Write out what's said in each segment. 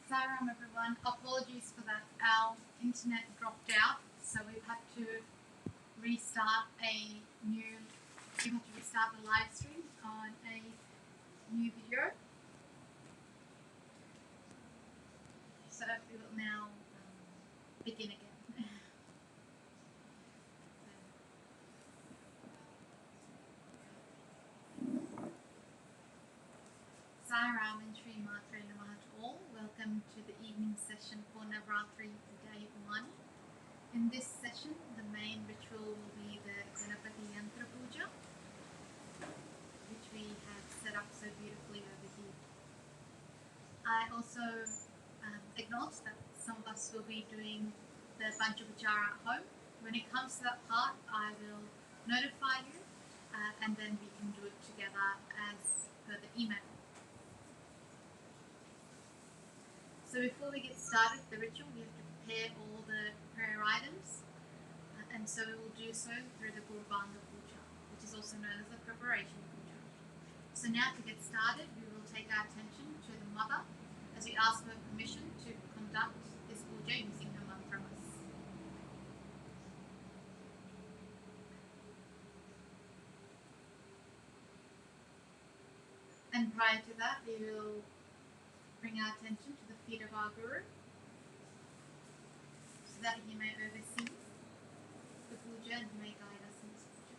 Sayonara everyone. Apologies for that. Our internet dropped out, so we've had to restart the live stream on a new video. So we will now begin again. Sayonara and Shri Matre Namaha to all. Welcome to the evening session for Navratri Day 1. In this session, the main ritual will be the Ganapati Yantra Puja, which we have set up so beautifully over here. I also acknowledge that some of us will be doing the Pancha Upacara at home. When it comes to that part, I will notify you and then we can do it together as per the email. So before we get started with the ritual, we have to prepare all the prayer items, and so we will do so through the Gurubanga Puja, which is also known as the preparation puja. So now to get started, we will take our attention to the mother as we ask her permission to conduct this puja using her mantras. And prior to that, we will bring our attention to the feet of our Guru so that he may oversee the puja and may guide us in this puja.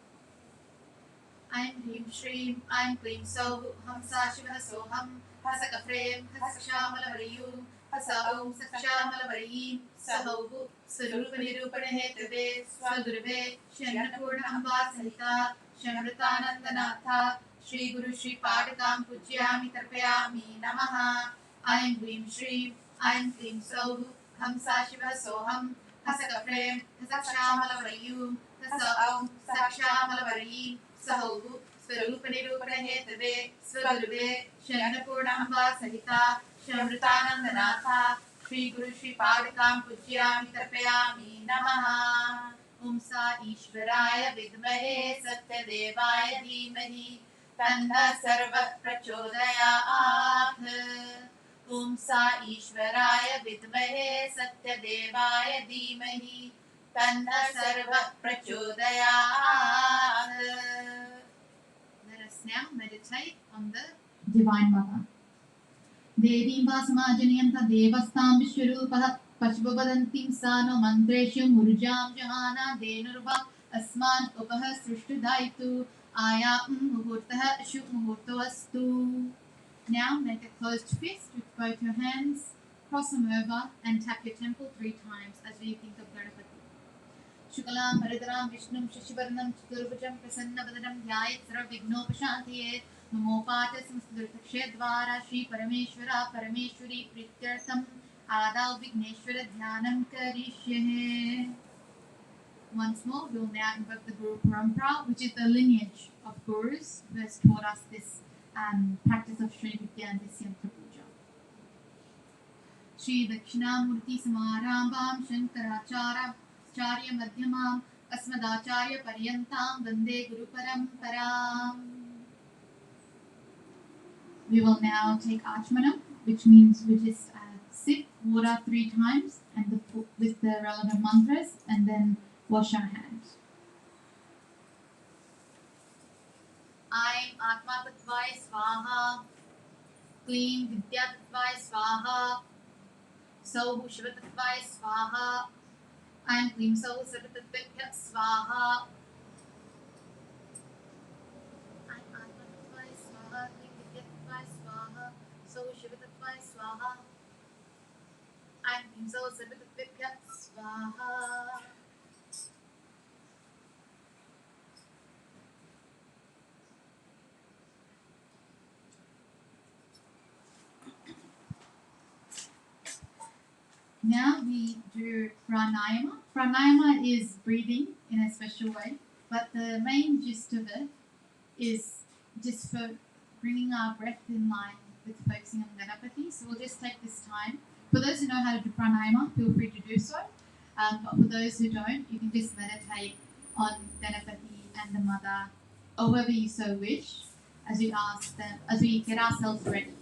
Aim Hrim Shrim, Aim Klim So, Hamsa Shiva Soham, Hasaka Frame, Haskshamala Variyum, Hasa Om Sakshamala Variyim, Sahobu, Sarupani Rupane Tade, Swaguruve, Shanapurna Amba Sahita, Shamritanandanatha, Shri Guru Shri Padakam Pujyami Tarpayami Namaha. Aim Hrim Shrim, Aim Klim So, Hamsa Shiva Soham, Hasaka Frame, Hasakshamala Variyum, Hasa Om Sakshamala Variyim, Sahobu, Swarupani Rupane Tade, Swaguruve, Shanapurna Amba Sahita, Shamritanandanatha, Shri Guru Shri Padakam Pujyami Tarpayami Namaha. Om Sa Ishvaraya Vidmahe Satyadevaya Dhimahi Tanna Sarva Prachodayat. Om Sa Ishvaraya Vidmahe Satyadevaya Dhimahi Tanna Sarva Prachodayat. Let us now meditate on the Divine Mother. Devim Vasamajanyanta Devastam Vishwarupaha Pashvabadantim Sano Mantreshu Murjam Jahana Denurva Asman Upaha Srishtudaitu Aya Muhurtaha Shub Muhurtoastu. Now make a closed fist with both your hands, cross them over and tap your temple 3 times as we think of Ganapati. Shukalam Haridharam Vishnum Shashivarnam Chaturvajam Prasannavadaram Dhyayat Sarvighnopashantiye Namopata Samstadurtakshedvara Shri Parameshwara Parameshwari Prityartham Adao Vigneshwara Dhyanam Karishyahe. Once more, we will now invoke the Guru Parampara, which is the lineage of Gurus who has taught us this practice of Shri Vidya and this Yantra Puja. Shri Dakshinamurti Samarambam Shankaracharya Madhyamam Asmadacharya Paryantam Vande Guru Paramparam. We will now take Achmanam, which means we just sip water 3 times and with the relevant mantras, and then wash our hands. I'm Atma Tattvaya Swaha, Clean Vidya Tattvaya Swaha, Sohu Shiva Tattvaya Swaha, I'm Clean Sohu Shiva Tattvaya Swaha. I'm Atma Tattvaya Swaha, Clean Vidya Tattvaya Swaha, Sohu Shiva Tattvaya Swaha, I'm Clean Sohu Shiva Tattvaya Swaha. Now we do pranayama. Pranayama is breathing in a special way, but the main gist of it is just for bringing our breath in line with focusing on Ganapati. So we'll just take this time. For those who know how to do pranayama, feel free to do so. But for those who don't, you can just meditate on Ganapati and the Mother, or whoever you so wish, as we get ourselves ready,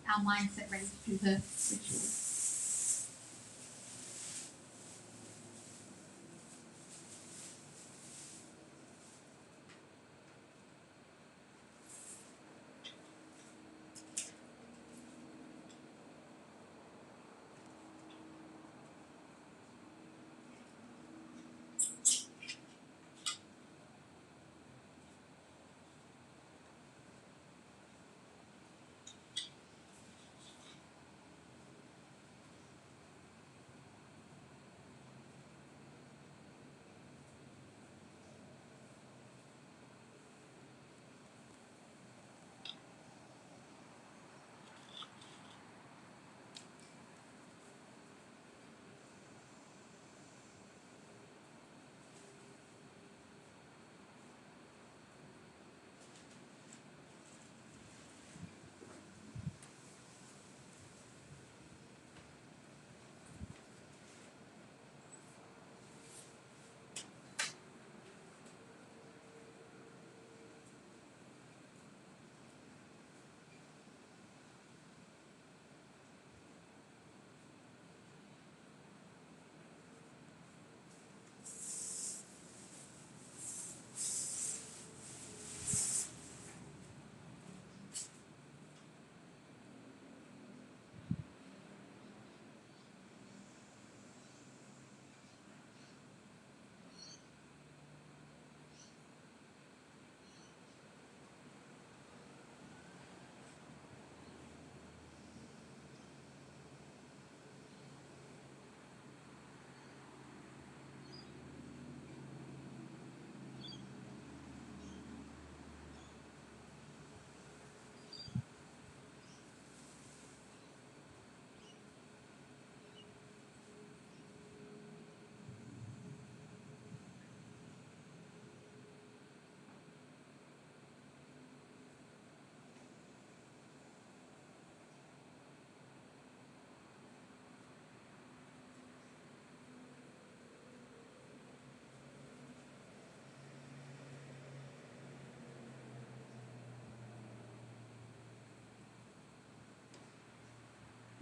our mindset ready to do the ritual.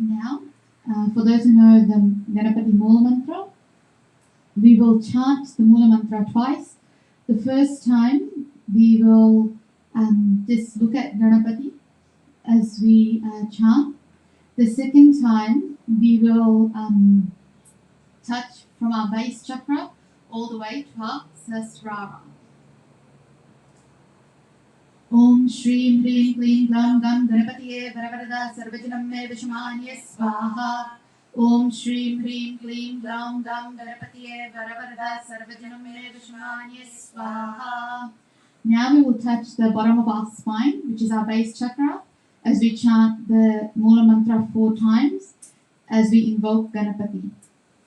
Now, for those who know the Ganapati Mula Mantra, we will chant the Mula Mantra twice. The first time we will just look at Ganapati as we chant. The second time we will touch from our base chakra all the way to our Sahasrara. Om Shrim Hrim Klim Glam Gam Ganapatiye Varavarada Sarvajanam Me Vishmanye Swaha. Om Shrim Hrim Klim Glam Gam Ganapatiye Varavarada Sarvajanam Me Vishmanye Swaha. Now we will touch the bottom of our spine, which is our base chakra, as we chant the Mula Mantra 4 times as we invoke Ganapati.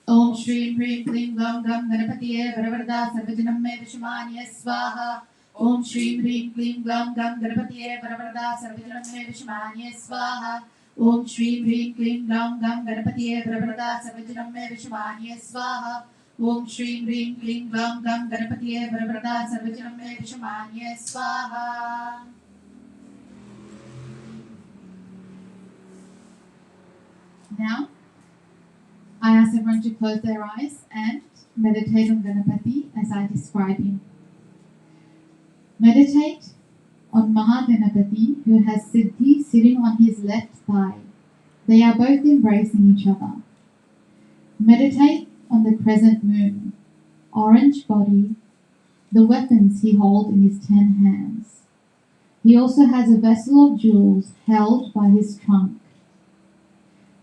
Om Shrim Hrim Klim Glam Gam Ganapatiye Varavarada Sarvajanam Me Vishmanye Swaha. Om Shrim Hrim Klim Glam Gam Ganapatiye Varavarada Sarvajanam Me Vishmanye Swaha. Om Shrim Hrim Klim Glam Gam Ganapatiye Varavarada Sarvajanam Me Vishmanye Swaha. Om Shrim Hrim Klim Glam Gam Ganapatiye Varavarada Sarvajanam Me Vishmanye Swaha. Now, I ask everyone to close their eyes and meditate on Ganapati as I describe him. Meditate on Mahaganapati, who has Siddhi sitting on his left thigh. They are both embracing each other. Meditate on the crescent moon, orange body, the weapons he holds in his 10 hands. He also has a vessel of jewels held by his trunk.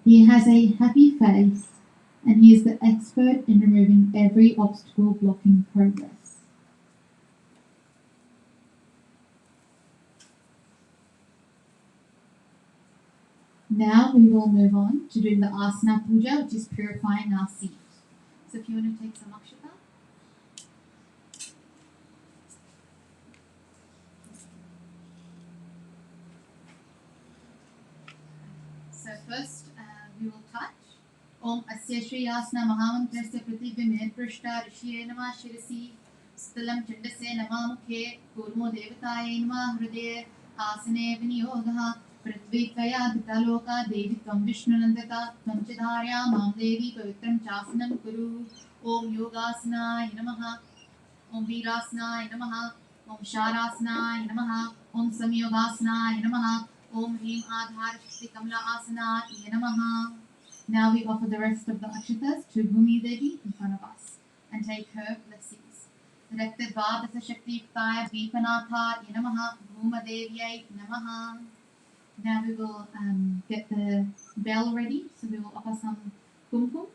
He has a happy face, and he is the expert in removing every obstacle blocking progress. Now we will move on to doing the Asana Puja, which is purifying our seat. So if you want to take some akshata. So first we will touch Om Asya Shri Asana Mahamantrasya Pratibhime Prishta Rishye Nama Shirasi Stalam Chandase Nama Mukhe Kurmo Devataye Nama Hridaye Asane Vinyogaha Prithvi Tvaya Dhitaloka Devi Tvam Vishnunandata Tvam Chidharya Mam Devi Pavitram Chasanam Kuru Om Yogasanaye Namaha Om Virasanaye Namaha Om Sharasanaye Namaha Om Samyogasanaye Namaha Om Hrim Adhar Shri Kamla Asanaye Namaha. Now we offer the rest of the akshatas to Bhumi Devi in front of us and take her blessings. Directed Dvadasa Shakti Ktaya Dvipanatha Namaha Bhuma Devyai Namaha. Now we will get the bell ready, so we will offer some kumkum.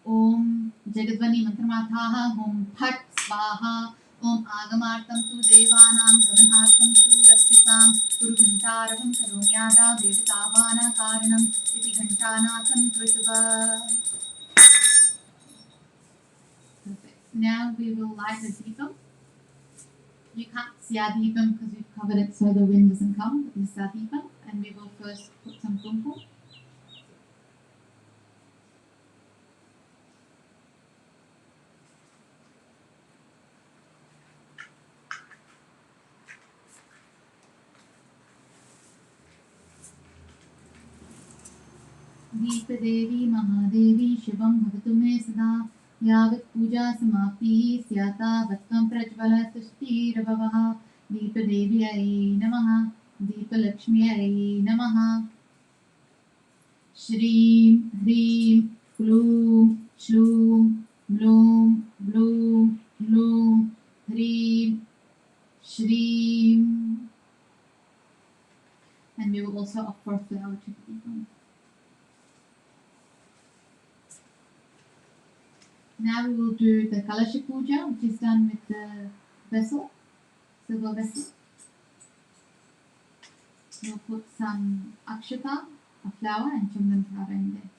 Om Jagadvani Mantramathaha Om Phat Svaha Om Agamartam Tu Devanam Gamanartam Tu Rakshitam Kuru Ghantaraham Karonyada Devatavana Karanam Iti Ghantanatham Krutava. Perfect. Now we will light the deepam. You can't see our deepam because we've covered it so the wind doesn't come, but this is our deepam, and we will first put some kumkum. दीपदेवी Mahadevi शिवं भवतु मे सदा यावत् पूजा समाप्तिः स्यात् तावत्त्वं प्रज्वलतुष्टिरभवः दीपदेव्यै नमः दीपलक्ष्म्यै नमः श्रीं ह्रीं क्लूं श्लूं ब्लूं ब्लूं ब्लूं ह्रीं श्रीं. And we will also offer a flower to the deepam. Now we will do the Kalasha Puja, which is done with the vessel, silver vessel. We'll put some akshata, a flower, and chandan flower in there.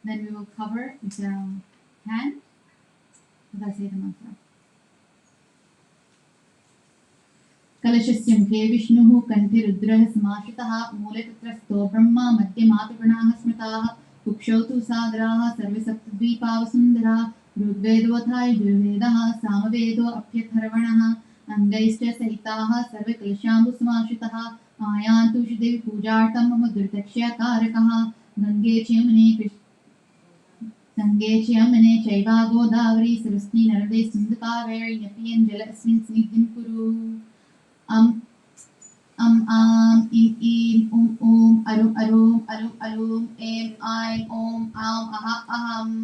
Then we will cover it with our hand as I say the mantra. Kalashasya mukhe Vishnuhu kanthi rudrah samashitaha mule tatrastho brahma madhye mataganaha smritaha Kukshautu Sagraha Sarva Saptadvipava Sundara ऋग्वेदोऽथ यजुर्वेदः सामवेदो अभ्यथर्वणः अङ्गैश्च सहिताः सर्वे कलशाम्बुसमाश्रितः आयान्तु देवी पूजार्थं मम दुर्दक्षकारकः गङ्गे च यमुने चैव गोदावरी सरस्वती नर्मदे सिन्धुकावेरी नपीयन् जलस्मिन् सन्निधिं कुरु आम् ईं ऊं अरुम् अरुम् ऐं ॐ आं अहम्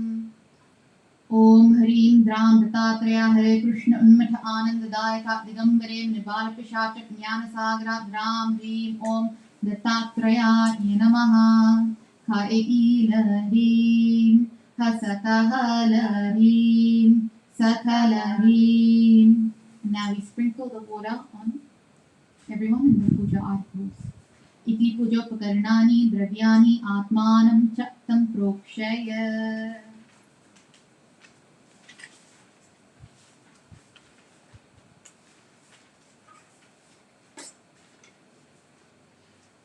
ॐ ह्रीं द्रां दत्तात्रेया हरे कृष्ण उन्मठ आनन्ददायक दिगम्बरे निबालपिशाच ज्ञानसागराद्रां ह्रीं ॐ दत्तात्रेयाय नमः कैलह्रीं हसकहलह्रीं सकलह्रीं. Now we sprinkle the water on everyone in the puja articles. Iti pujopakarnani dravyani atmanam chaktam prokshaya.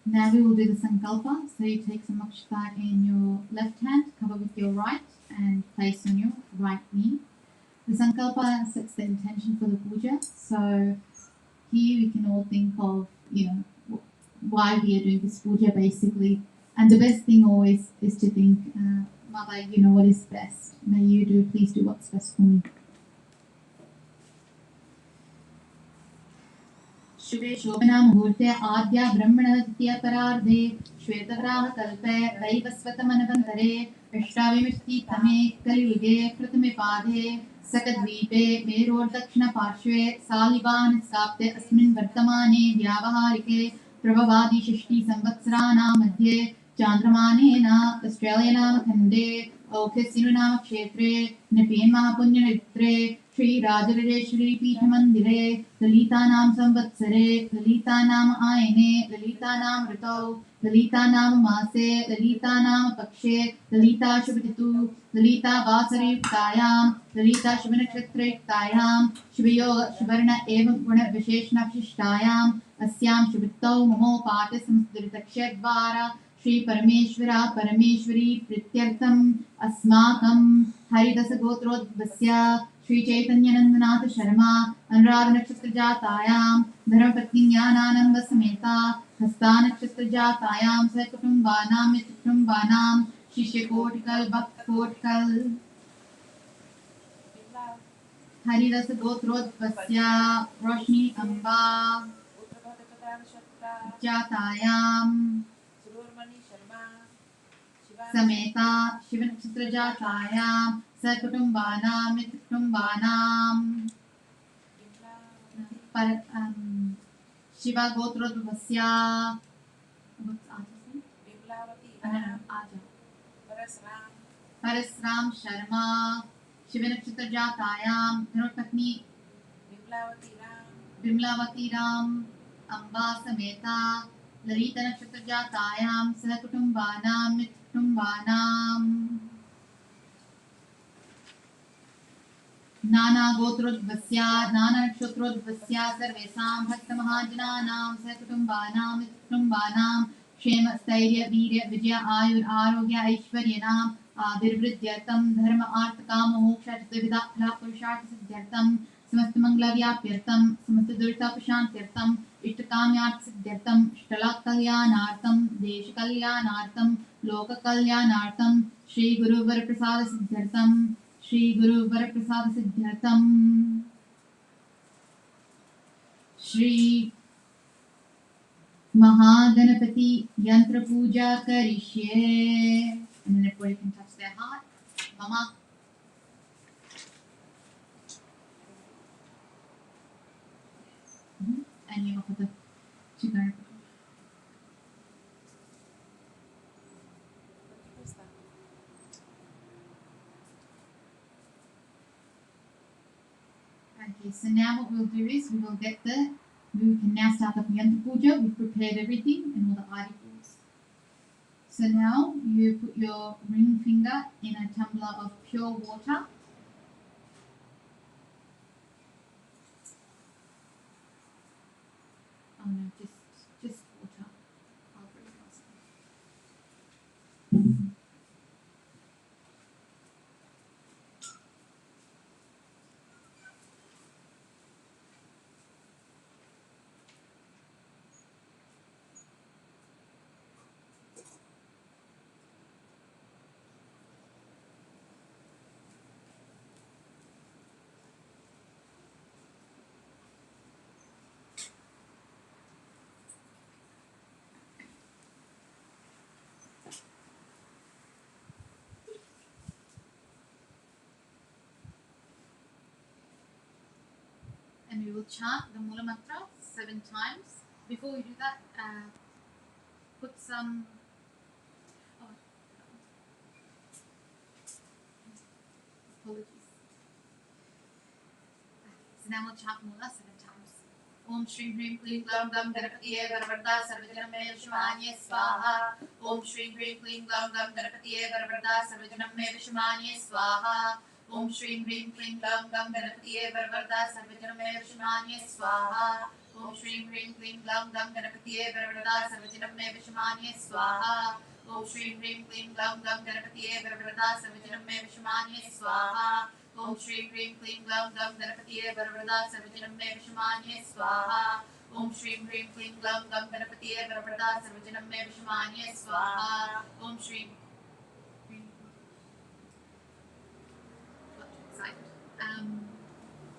Now we will do the sankalpa. So you take some akshata in your left hand, cover with your right, and place on your right knee. The sankalpa sets the intention for the puja. So here we can all think of, why we are doing this puja basically. And the best thing always is to think, Mother, you know what is best. May you please do what's best for me. शुभे शोभना मुहूर्ते आद्या ब्रह्मणहत्या परार्धे श्वेतवराह कल्पे वैवस्वतमनवन्तरे अष्टाविंशतितमे कलियुगे प्रथमे पादे सकद्वीपे मेरोर्दक्षिणपार्श्वे सालिवान् स्थाप्ते अस्मिन् वर्तमाने व्यावहारिके प्रभवादि 60 संवत्सराणां मध्ये चान्द्रमानेन ऑस्ट्रेलिया-नामखण्डे औखसिनुनामक्षेत्रे नपेन् महापुण्यनेत्रे श्रीराजराजेश्वरी पीठमन्दिरे ललितानां संवत्सरे ललितानां आयने ललितानां ऋतौ ललितानां मासे ललितानां पक्षे ललिता शुभतिथौ ललिता वासरयुक्तायां ललिता शुभनक्षत्रयुक्तायां शुभयोग शुभर्ण एवं गुणविशेषणविशिष्टायाम् अस्यां शुभतिथौ ममोपाठ संस्कृतक्षद्वारा श्री परमेश्वरा परमेश्वरी प्रीत्यर्थम् अस्माकं हरिदसगोत्रोद्भवस्य श्री चैतन्यानन्दनाथ शर्मा अनुराग नक्षत्र जातायां धर्मपत्नी ज्ञानानंद समेता हस्ता नक्षत्र जातायां सहकुटुंबानां मित्रकुटुंबानां शिष्य कोटिकल भक्त कोटिकल हरिदस गोत्रोद्भवस्य रोशनी अंबा जातायां समेता शिव नक्षत्र जातायां सकुटुंबानां मित्रकुटुंबानां शिवा गोत्रोद्भवस्य परसराम शर्मा शिव नक्षत्र जातायां धर्मपत्नी विमलावती राम अंबा समेता ललित नक्षत्र जातायां सहकुटुंबानां मित्रकुटुंबानां नाना गोत्रोद्भवस्य नाना नक्षत्रोद्भवस्य सर्वेषां भक्तमहाजनानां सहकुटुंबानां मित्रकुटुंबानां क्षेम स्थैर्य वीर्य विजय आयुर आरोग्य ऐश्वर्याणाम् आविर्वृद्ध्यर्थं धर्म अर्थ काम मोक्ष चतुर्विधा फल पुरुषार्थ सिद्ध्यर्थं समस्त मंगलव्याप्यर्थं समस्त दुरितापशान्त्यर्थं इष्टकाम्यार्थ सिद्ध्यर्थं इष्टलोक कल्याणार्थं देश कल्याणार्थं लोक कल्याणार्थं श्री गुरुवर प्रसाद सिद्ध्यर्थं श्री गुरुवर प्रसाद सिद्ध्यर्थं श्री महागणपति यंत्र पूजा करिष्ये. And then everybody can touch their heart. Mama. And you offer the sugar. Okay, so now what we'll do is we can now start the Yantra Puja. We've prepared everything and all the articles. So now you put your ring finger in a tumbler of pure water. Oh no, just water. I'll bring it outside. and we will chant the Mula Mantra 7 times. Before we do that, put some... Oh, apologies. So now we'll chant Mula 7 times. Om Shri Hrim Klim Glam Gam Ganapatiye Varavarda Sarvajanam Me Vishmanye Swaha. Om Shri Hrim Klim Glam Gam Ganapatiye Varavarda Sarvajanam Me Vishmanye Swaha. Om Shri Hrim Klim Glam Gam Ganapatiye Varavarda Sarvajanam Me Vishmanye Swaha. Om Shri Hrim Klim Glam Gam Ganapatiye Varavarda Sarvajanam Me Vishmanye Swaha. Om Shri Hrim Klim Glam Gam Ganapatiye Varavarda Sarvajanam Me Vishmanye Swaha. Om Shri Hrim Klim Glam Gam Ganapatiye Varavarda Sarvajanam Me Vishmanye Swaha. Om Shri Hrim Klim Glam Gam Ganapatiye Varavarda Sarvajanam Me Vishmanye Swaha. Om Shri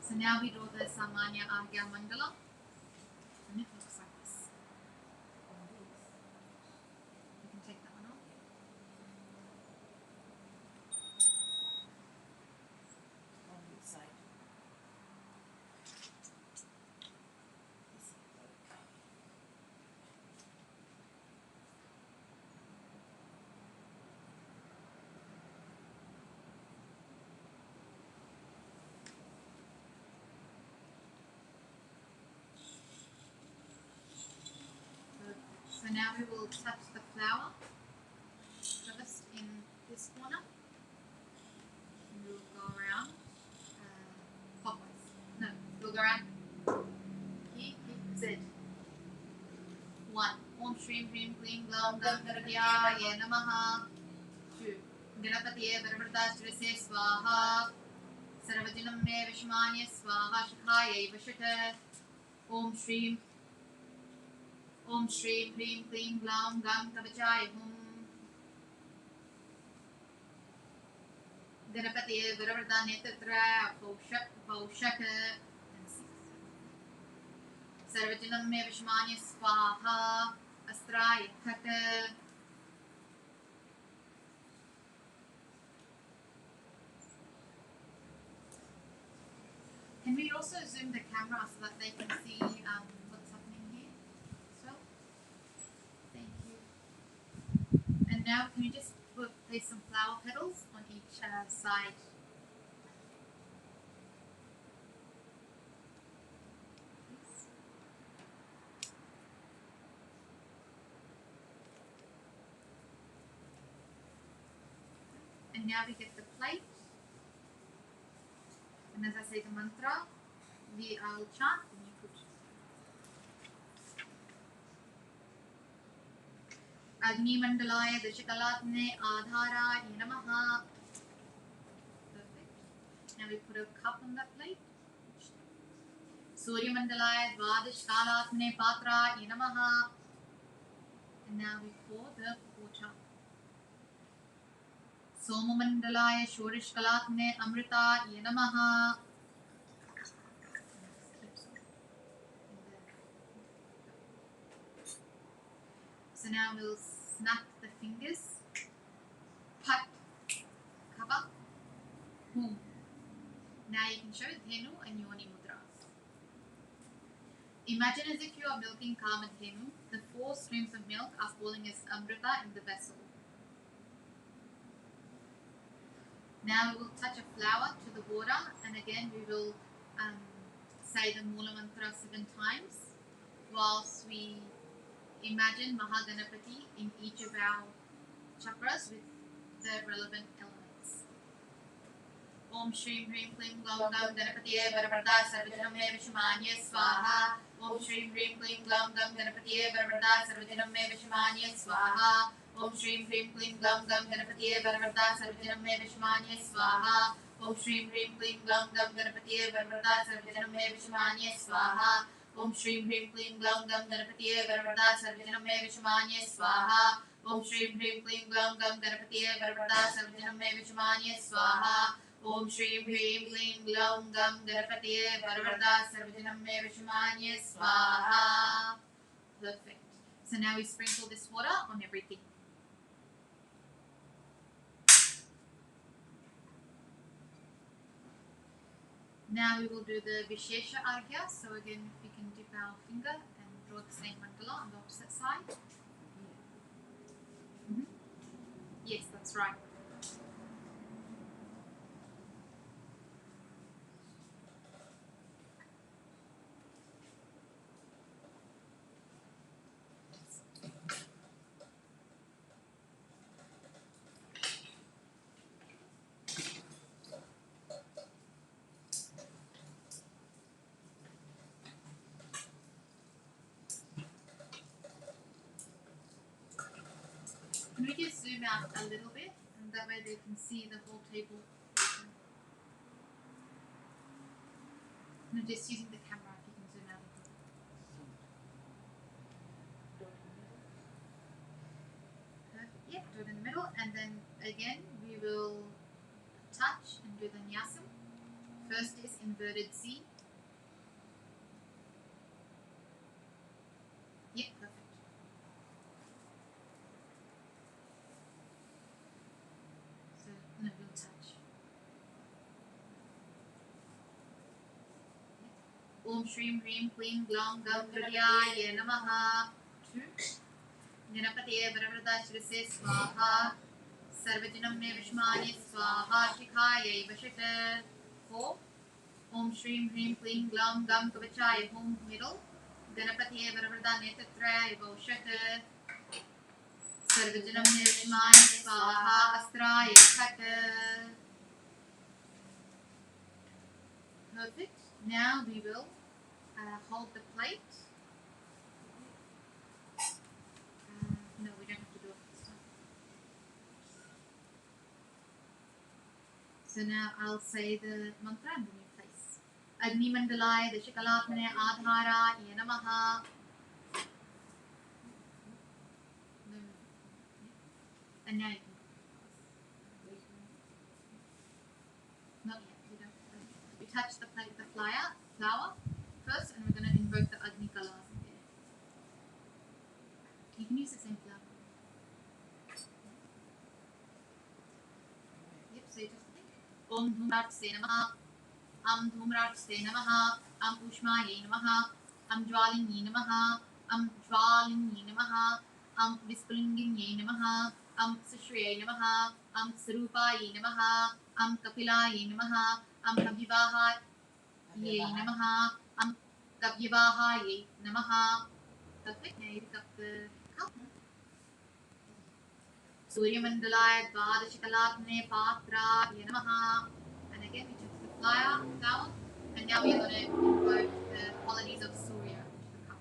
So now we draw the Samanya Agya Mandala, and it looks like this. You can take that one off. On the side. So now we will touch the flower first in this corner. And we'll go around clockwise. No, we'll go around here, Z. 1. Om Shrim Hrim Klim Glam Gam Ganapatiye Namaha. 2. Ganapatiye Varavarda Shrisse Swaha. Sarvajanam Me Vishmanye Swaha Shakhaye Vashata. Om Shrim Hrim Klim Glam Gam Kavachaya Hum. Ganapatiye Varavarda Netatra Paushaka. Sarvajanam Me Vishmanye Swaha. Astraya Kata. Can we also zoom the camera so that they can see what's happening here as well? Thank you. And now can you just place some flower petals on each side? Please. And now we get the plate. And as I say the mantra, I will chant and you put. Agni Mandalaya Dashikalatne Adhara Namaha. Perfect. Now we put a cup on that plate. Surya Mandalaya Dvadash Kalatne Patra Namaha. And now we pour the water. Soma Mandalaya Shorish Kalatne Amrita Namaha. So now we'll snap the fingers. Pat, Kaba, Hum. Now you can show Dhenu and Yoni Mudras. Imagine as if you are milking Kama Dhenu. The 4 streams of milk are falling as Amrita in the vessel. Now we will touch a flower to the border, and again we will say the Mula Mantra 7 times whilst we imagine Mahaganapati in each of our chakras with the relevant elements. Om Shri Hrim Klim Glam Gam Ganapatiye Varavarda Sarvajanam Me Vishmanye Swaha. Om Shri Hrim Klim Glam Gam Ganapatiye Varavarda Sarvajanam Me Vishmanye Swaha. Om Shri Hrim Klim Glam Gam Ganapatiye Varavarda Sarvajanam Me Vishmanye Swaha. Om Shri Hrim Klim Glam Gam Ganapatiye Varavarda Sarvajanam Me Vishmanye Swaha. Om Shri Hrim Klim Glam Gam Ganapatiye Varavarda Sarvajanam Me Vishmanye Swaha. Om Shri Hrim Klim Glam Gam Ganapatiye Varavarda Sarvajanam Me Vishmanye Swaha. Om Shri Hrim Klim Glam Gam Ganapatiye Varavarda Sarvajanam Me Vishmanye Swaha. Perfect. So now we sprinkle this water on everything. Now we will do the Vishesha Arghya. So again, we can dip our finger and draw the same mandala on the opposite side. Yes, that's right. Can we just zoom out a little bit, and that way they can see the whole table? No, just using the camera, if you can zoom out a little bit. Perfect. Yep, do it in the middle, and then again we will touch and do the nyasam. First is inverted C. Yep, perfect. So, no, we'll touch. Om Shrim Hrim Klim Glam Gam Vidyaya Namaha. 2. Ganapati Yantra Swaha. Sarvajanam Me Vishmani Swaha Shikhaya Vashita. 4. Om Shrim Hrim Klim Glam Gam Kavachaya Home middle. Ganapati Yantra Netraya Vashita. Sarvajanam Me Vishmani Swaha Astraya Kata. Perfect. Now we will hold the plate. No, we don't have to do it this time. So now I'll say the mantra and then you place. Agni Mandalaya Dashikalatmane Adhara Yanamaha. And now you can. Not yet. We don't. We touch the plate, the flower first, and we're going to invoke the Agni Kalas in there. You can use the same flower. Yep, so you just think. Om Dhumratse Namaha. Dhumratse Namaha. Ushmaye Namaha. Jwalinye Namaha. Jwalinye Namaha. Vispulinginye Namaha. Sushriye Namaha. Sarupaye Namaha. Kapilaye Namaha. Kavivaha Ye Namaha. Kavivaha Ye Namaha. Perfect. Now you pick up the cup. Surya Mandalaya Dvadashikalatne Patra Ye Namaha. And again we took the flower down. And now we're going to invoke the qualities of Surya into the cup.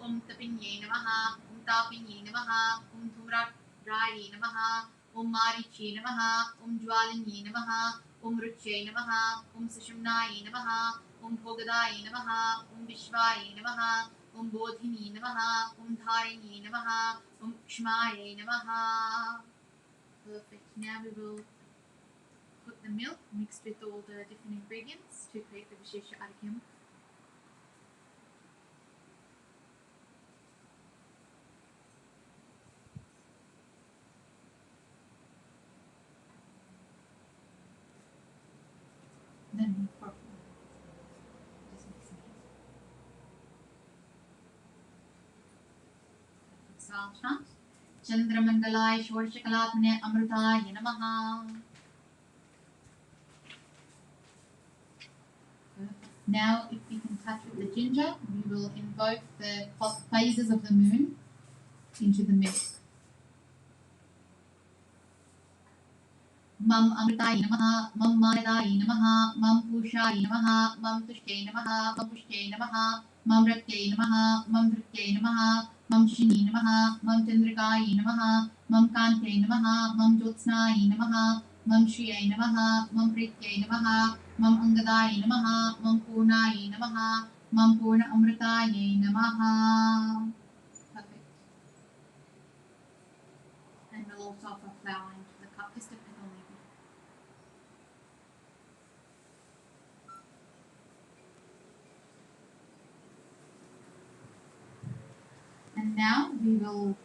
Om Tapinye Namaha. Tapinye Namaha. Dhumratraye Namaha. Marichi Namaha. Jwalinye Namaha. Ruche Namaha. Sushumnaye Namaha. Bhogadaye Namaha. Vishvaye Namaha. Bodhini Namaha. Dharini Namaha. Kshmaye Namaha. Perfect. Now we will put the milk mixed with all the different ingredients to create the Vishesha Argham. Then we pour. Just mixing it. Sal chant. Chandramandalaya Shorshakalatne Amrutaya Namaha. Now, if we can touch with the ginger, we will invoke the phases of the moon into the milk. Mam Amritaye Namaha, Mam Manadaye Namaha, Mam Pushaye Namaha, Mam Tushke Namaha, Mam Pushke Namaha, Mam Ratke Namaha, Mam Dhrike Namaha, Mam Shini Namaha, Mam Chandrikaye Namaha, Mam Kante Namaha, Mam Jyotsnaye Namaha, Mam Shriye Namaha, Mam Pritye Namaha, Mam Angadaye Namaha, Mam Purnaye Namaha, Mam Purna Amritaye Namaha. Perfect. And we'll also offer flour into the cup, just a petal maybe. And now we will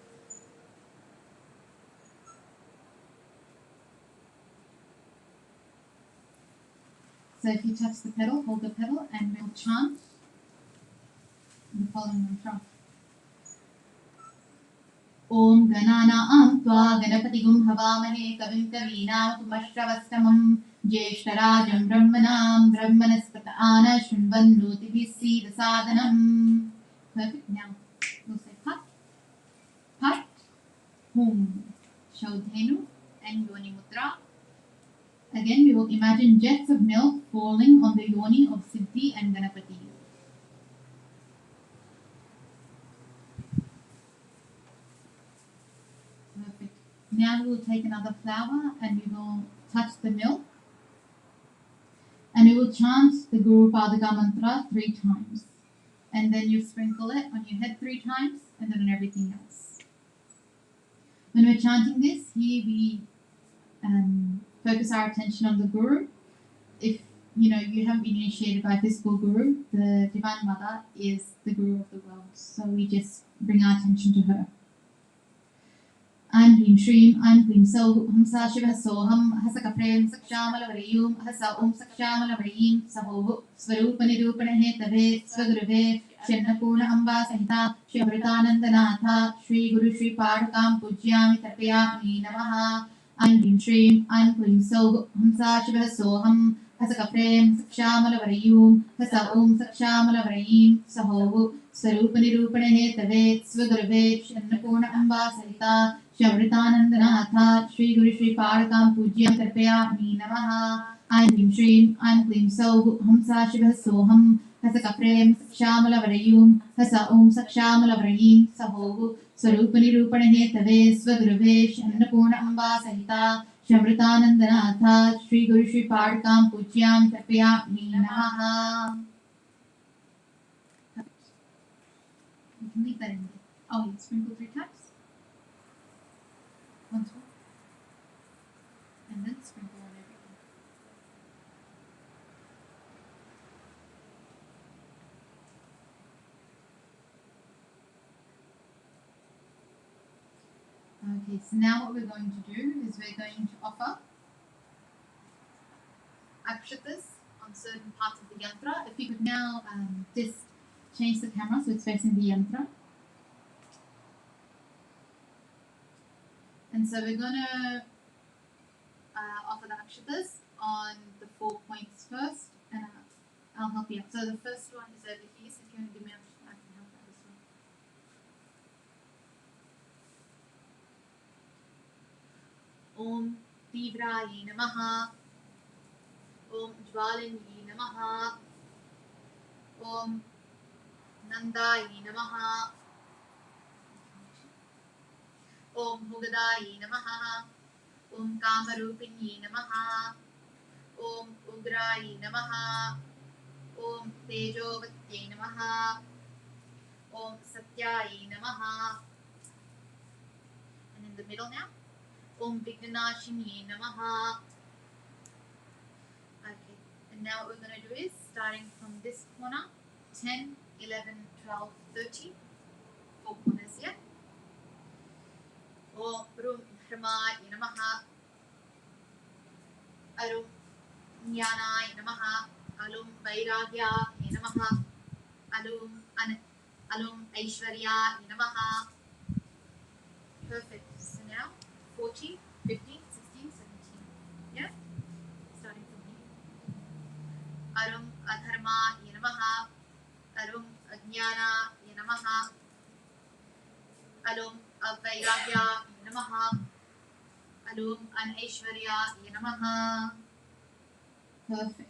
So if you touch the pedal, hold the pedal, and we'll chant the following mantra. Om Ganana Tva Ganapatigum Havamane Kavim Kavinamupamashravastavam Jeshtarajam Brahmanam Brahmanaspata Ana Shunvanotibhisi Dasadanam. Perfect. Now we'll say Pat, Pat, Hum, Shodhenu, and Yoni Mudra. Again, we will imagine jets of milk falling on the yoni of Siddhi and Ganapati. Perfect. Now we will take another flower and we will touch the milk. And we will chant the Guru Padaka mantra 3 times. And then you sprinkle it on your head 3 times and then on everything else. When we're chanting this, here we focus our attention on the Guru. If you haven't been initiated by a physical Guru, the Divine Mother is the Guru of the world. So we just bring our attention to her. I'm Hrim Shrim, I'm Klim So, Hamsa Shiva Soham, Hasaka Prem, Sakshamala Varayum, Hasa Om Sakshamala Varayim, Saho, Svarupanidupana Hetave, Swagrave, Shenapuna Amba Sahita, Shri Amritanandanatha, Shri Guru Shri Padakam Pujyami Tapayami Namaha. I'm Hrim Shrim, I'm Klim So, Hamsa Shiva Soham, Hasaka Prem, Sakshamala Varayum, Hasa Om Sakshamala Varayim, Saho, Svarupanidupana Hetave, Swagrave, Shenapuna Amba Sahita, Shri Amritanandanatha, Shri Guru Shri Padakam Pujyam Tarpayami Namaha. I'm Hrim Shrim, I'm Klim So, Hamsa Shiva Soham, Hasaka Prem, Sakshamala Varayum, Hasa Om Sakshamala Varayim, Saho, Swarupani Rupana Hetave, Swaguruve, Annapurna Amba Sahita, Shri Amritanandanatha, Shri Guru Shri Padakam Pujyam Tarpayami Namaha. You can leave that in there. Oh, you sprinkle 3 times. Once more. And then sprinkle on everything. Okay, so now what we're going to do is we're going to offer akshatas on certain parts of the yantra. If you could now just change the camera so it's facing the yantra. And so we're going to offer the akshatas on the 4 points first, and I'll help you out. So the first one is over here, so if you want to give me a akshata, I can help out as well. Om Tivraya Namaha, Om Jvalini Namaha, Om Nandaya Namaha, Om Bhugadaya Namaha, Om Kamarupini Namaha, Om Ugrayi Namaha, Om Tejovatye Namaha, Om Satyayi Namaha. And in the middle now, Om Vignanashini Namaha. Okay, and now what we're going to do is, starting from this corner, 10, 11, 12, 13, 4 corners here. Om Rum Dharmaya Namaha, Arum Jnanaya Namaha, Alum Vairagyaya Namaha, Alum Aishwarya Namaha. Perfect. So now 14, 15, 16, 17. Yeah? Starting from here. Arum Adharma Namaha, Arum Ajnana Namaha, Alum Avairagya Namaha, Alum Anaishwarya Namaha. Perfect.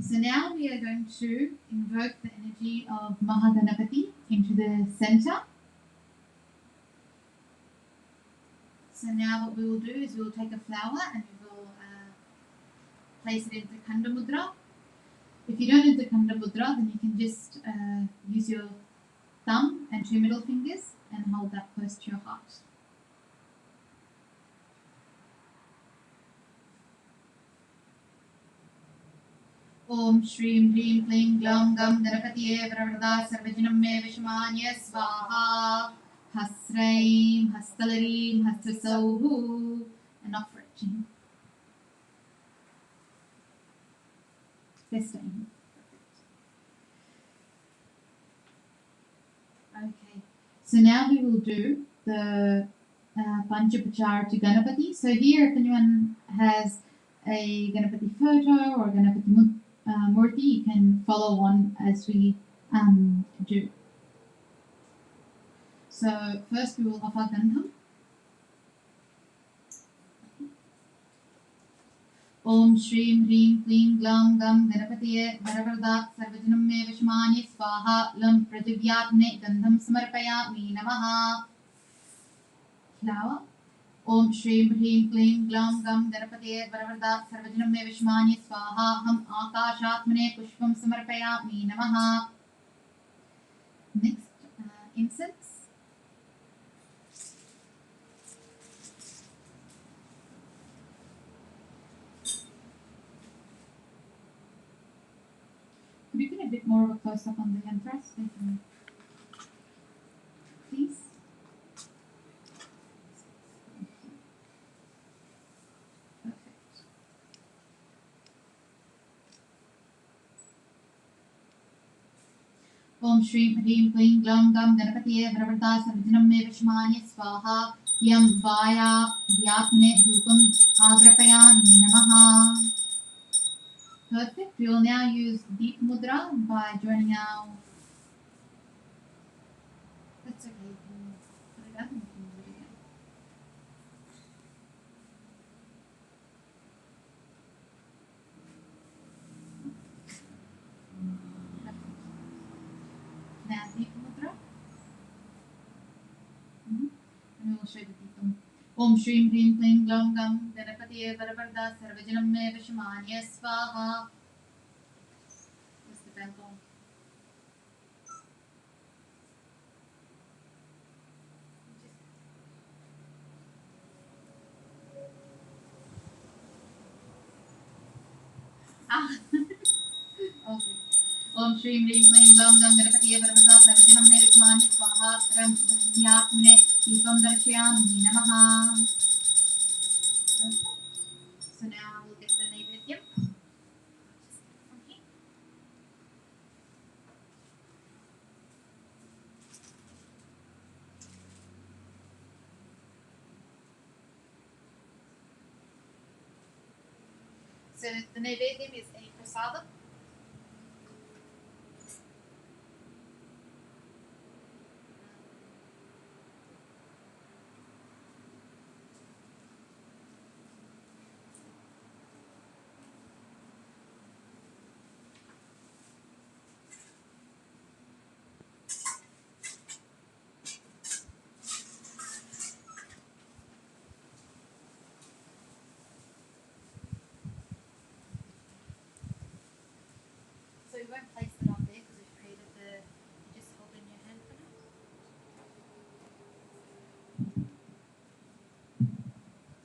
So now we are going to invoke the energy of Mahaganapati into the center. So now what we will do is we will take a flower and we will place it into Khanda Mudra. If you don't do the Khanda Mudra, then you can just use your thumb and 2 middle fingers and hold that close to your heart. Om Shrim Hrim Klim Glam Gam Ganapatiye Varavada Sarvajanam Me Vishmanya Svaha Hasraim Hastalarim Hastrasauhu, and offer it to him. This time. Okay. So now we will do the Pancha Upacara to Ganapati. So here, if anyone has a Ganapati photo or Ganapati Murti, you can follow on as we do. So first we will offer Gandham. Om Shrim Hrim Klim Glam Gam Ganapatiye Varavarda Sarvajanam Me Vishmani Swaha Lam Prativyatne Gandham Samarpayami Namaha. Flower. Om Shrim Hrim Klim Glam Gam Ganapatiye Varavarda Sarvajanam Me Vishmani Swaha Ham Akashatmane Pushpam Samarpayami Namaha. Next, incense. Could you get a bit more of a close-up on the yantras? Please. Perfect. Om Shrim Hrim Klim Glam Gam Ganapatiye Varavarda Sarvajanam Me Vishmani Swaha Yam Vaya Vyatne Dhupam Agrapayami Namaha. Perfect. We will now use Deep Mudra by joining our. That's okay. You can put it up and you can do it again. Now Deep Mudra. And we will show the Deepam. Om Shrim Hrim Klim Glam Gam Ganapatiye Varavarda Sarvajanam Me Vishmani Swaha. Where's the bell gone? Okay. Om Shrim Hrim Klim Glam Gam Ganapatiye Varavarda Sarvajanam Me Vishmani Swaha Ram Vyatmane Deepam Darshayami Namaha. Okay. So now we'll get the Naivedyam. So the Naivedyam is a prasadam. So we won't place it on there because we've created the. Just hold in your hand for now.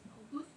All good.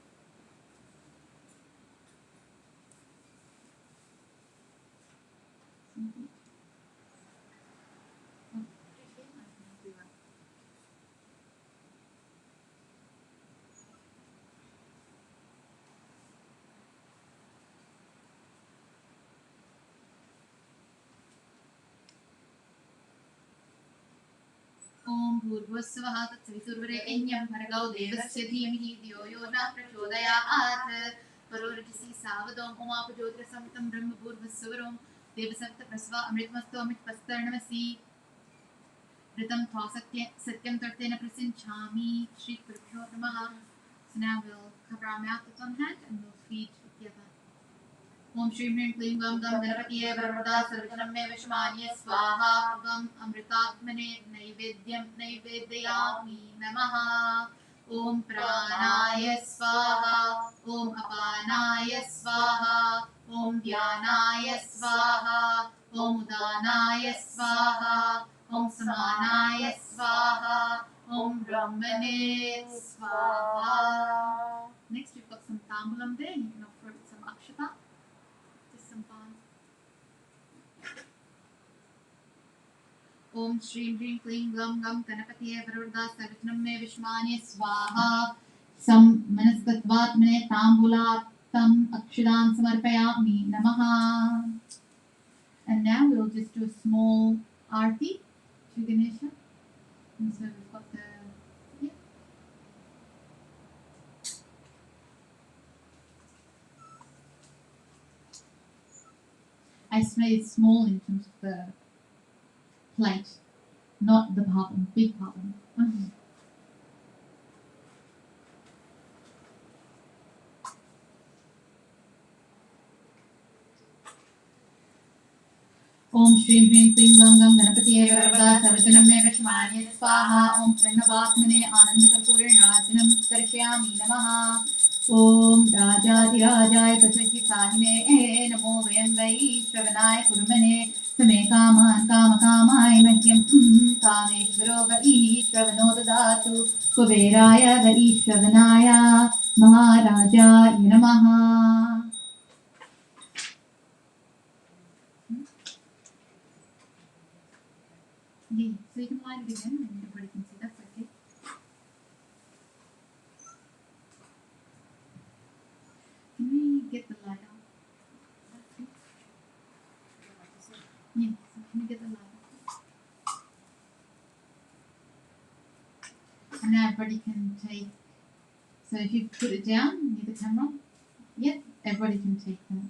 Om Bhurvasvah Tatsaviturbharenyam Bhargao Devasya Dhimahi Dhyo Yo Na Prachodayat Parorjasi Savadom Oma Pajodra Samtam Brahma Bhurvasvaram Devasakta Prasva Amritmasto Amit Pastarnamasi Ritam Satyam Tartena Prasinchami Shri Prabhyo Namaha. So now we'll cover our mouth with one hand and we'll feed with the other. Om Shri Hrim Klim Gam Gam Ganapatiye Varavarda Sarvajanam Me Vishmani Swaha Gam Amritatmane Naivedyam Naivedyami Namaha. Om Pranaya Swaha Om Apanaya Swaha Om Dhyanaya Swaha Om Udanaya Swaha Om Samanaya Swaha Om Brahmane Swaha. Next we've got some tambulam there. You can offer it some akshata. Om Shri Hrim Klim Glam Gam Ganapatiye Varavarda Sarvajanam Me Vishmani Swaha Sam Manastatvatmane Tambulat Tam Akshadan Samarpayami Namaha. And now we'll just do a small arti to Ganesha. And so we've got the, yeah. I just made it small in terms of the plate, not the bhavan, big bhavan. Om Shri Hrim Klim Gam Gam Ganapati Varada Sarvajanam Me Vishmani Swaha Om Pranavaatmane Ananda Karpuri Rajanam Darshayami Namaha Om Rajati Rajaya Pachaji Sahine Namo Vayam Vai Shravanaya Kurmane Same Kaman Kama Kamai Mahyam Kameshvaro Vai Shravano Dadatu Kuberaya Vai Shravanaya Maharaja Namaha. Yeah, so you can light it again and everybody can see, that's okay. Can we get the light out? Yeah, so can we get the light out? And now everybody can take, so if you put it down near the camera, yep, everybody can take that.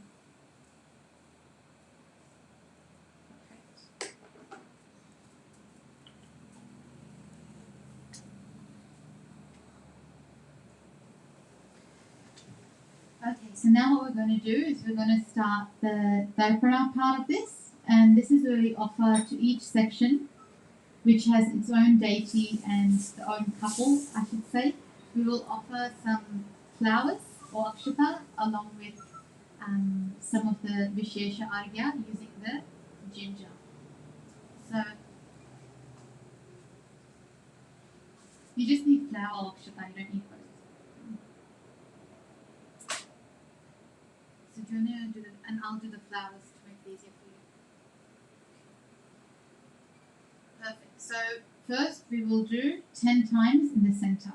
Okay, so now what we're going to do is we're going to start the Dharapana part of this, and this is where we offer to each section, which has its own deity and the own couple, I should say. We will offer some flowers or akshata along with some of the Vishesha Argya using the ginger. So you just need flower or akshata, you don't need both. So do you want to do the, and I'll do the flowers to make it easier for you. Perfect. So first we will do 10 times in the center.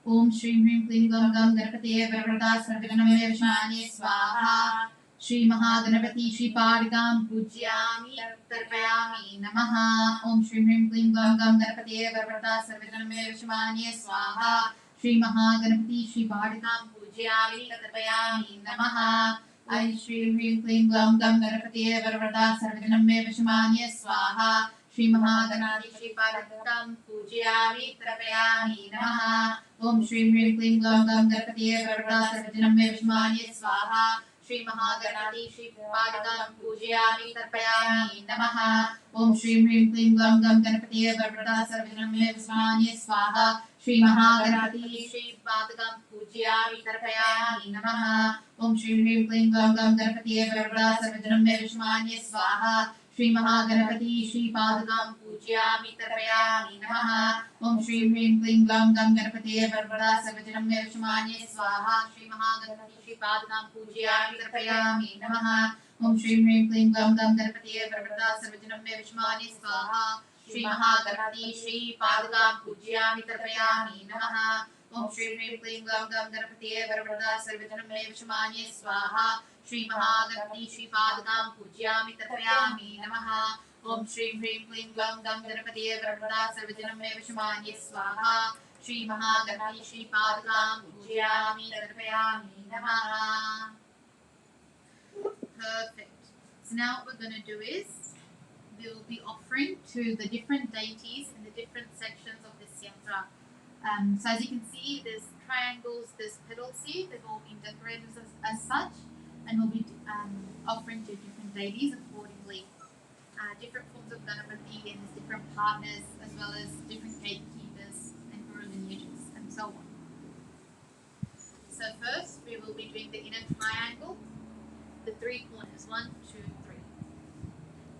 Om Shri Hrim Klim Gam Gam Ganapati Varada Sarvajanam Me Vishmani Swaha Shri Mahaganapati Shri Padikam Pujyami Tarpayami Namaha Om Shri Hrim Klim Gam Gam Ganapati Varada Sarvajanam Me Vishmani Swaha Shri Mahaganapati Shri Padikam Pujyami Tarpayami Namaha Ai Shri Hrim Klim Gam Gam Ganapati Varada Sarvajanam Me Vishmani Swaha Shri Mahaganapati Shri Padikam Pujyami Tarpayami Namaha Om Shri Hrim Klim Gam Gam Ganapati Varada Sarvajanam Me Vishmani Swaha Shri Mahaganapati Shri Padikam Pujyami Tarpayami Namaha Om Shri Hrim Klim Gam Gam Ganapati Varada Sarvajanam Me Vishmani Swaha Shri Mahaganapati Shri Padikam Pujyami Tarpayami Namaha Om Shri Hrim Klim Gam Gam Ganapati Varada Sarvajanam Me Vishmani Swaha Shri Mahaganapati Shri Padikam Pujyami Tarpayami Namaha Om Shri Hrim Klim Gam Gam Ganapati Varada Sarvajanam Me Vishmani Swaha Shri Mahaganapati Shri Padikam Pujyami Tarpayami Namaha Om Shri Hrim Klim Gam Gam Ganapati Varada Sarvajanam Me Vishmani Swaha Shri Mahaganapati Shri Padikam Pujyami Tarpayami Namaha Om Shri Hrim Klim Gam Gam Ganapati Varada Sarvajanam Me Vishmani Swaha Shri Mahaganapati Shri Padikam Pujyami Tarpayami Namaha Om Shri Hrim Klim Gam Gam Ganapati Varada Sarvajanam Me Vishmani Swaha Shri Mahaganapati Shri Padikam Pujyami Tarpayami Namaha. Perfect. So now what we're going to do is we will be offering to the different deities in the different sections of this yantra. So as you can see, there's triangles, there's petals here. They've all been decorated as such, and we'll be offering to different deities accordingly. Different forms of Ganapati and there's different partners, as well as different gatekeepers and guru lineages, and so on. So first, we will be doing the inner triangle, the 3 corners, 1, 2, 3.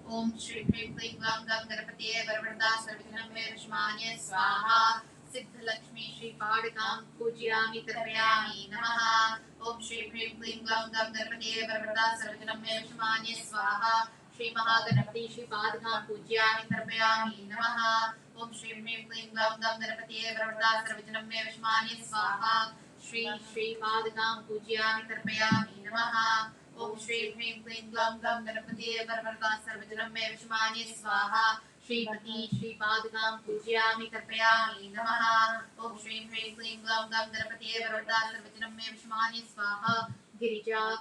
Om Shri Hrim Klim Gam Gam Ganapati Varada Sarvajanam Me Vishmani Swaha Siddha Lakshmi Shri Padikam Pujyami Tarpayami Namaha Om Shri Hrim Klim Gam Gam Ganapati Varada Sarvajanam Me Vishmani Swaha Shri Mahaganapati Shri Padikam Pujyami Tarpayami Namaha Om Shri Hrim Klim Gam Gam Ganapati Varada Sarvajanam Me Vishmani Swaha Shri Shri Padakam Pujyami Tarpayami Namaha. Om Shri Hrim Klim Glam Gam Ganapatiye Varvarta Sarvajanam Me Vishmani Swaha. Shri Pati Shri Padakam Pujyami Tarpayami Namaha. Om Shri Hrim Klim Glam Gam Ganapatiye Varvarta Sarvajanam Me Vishmani Swaha. Girija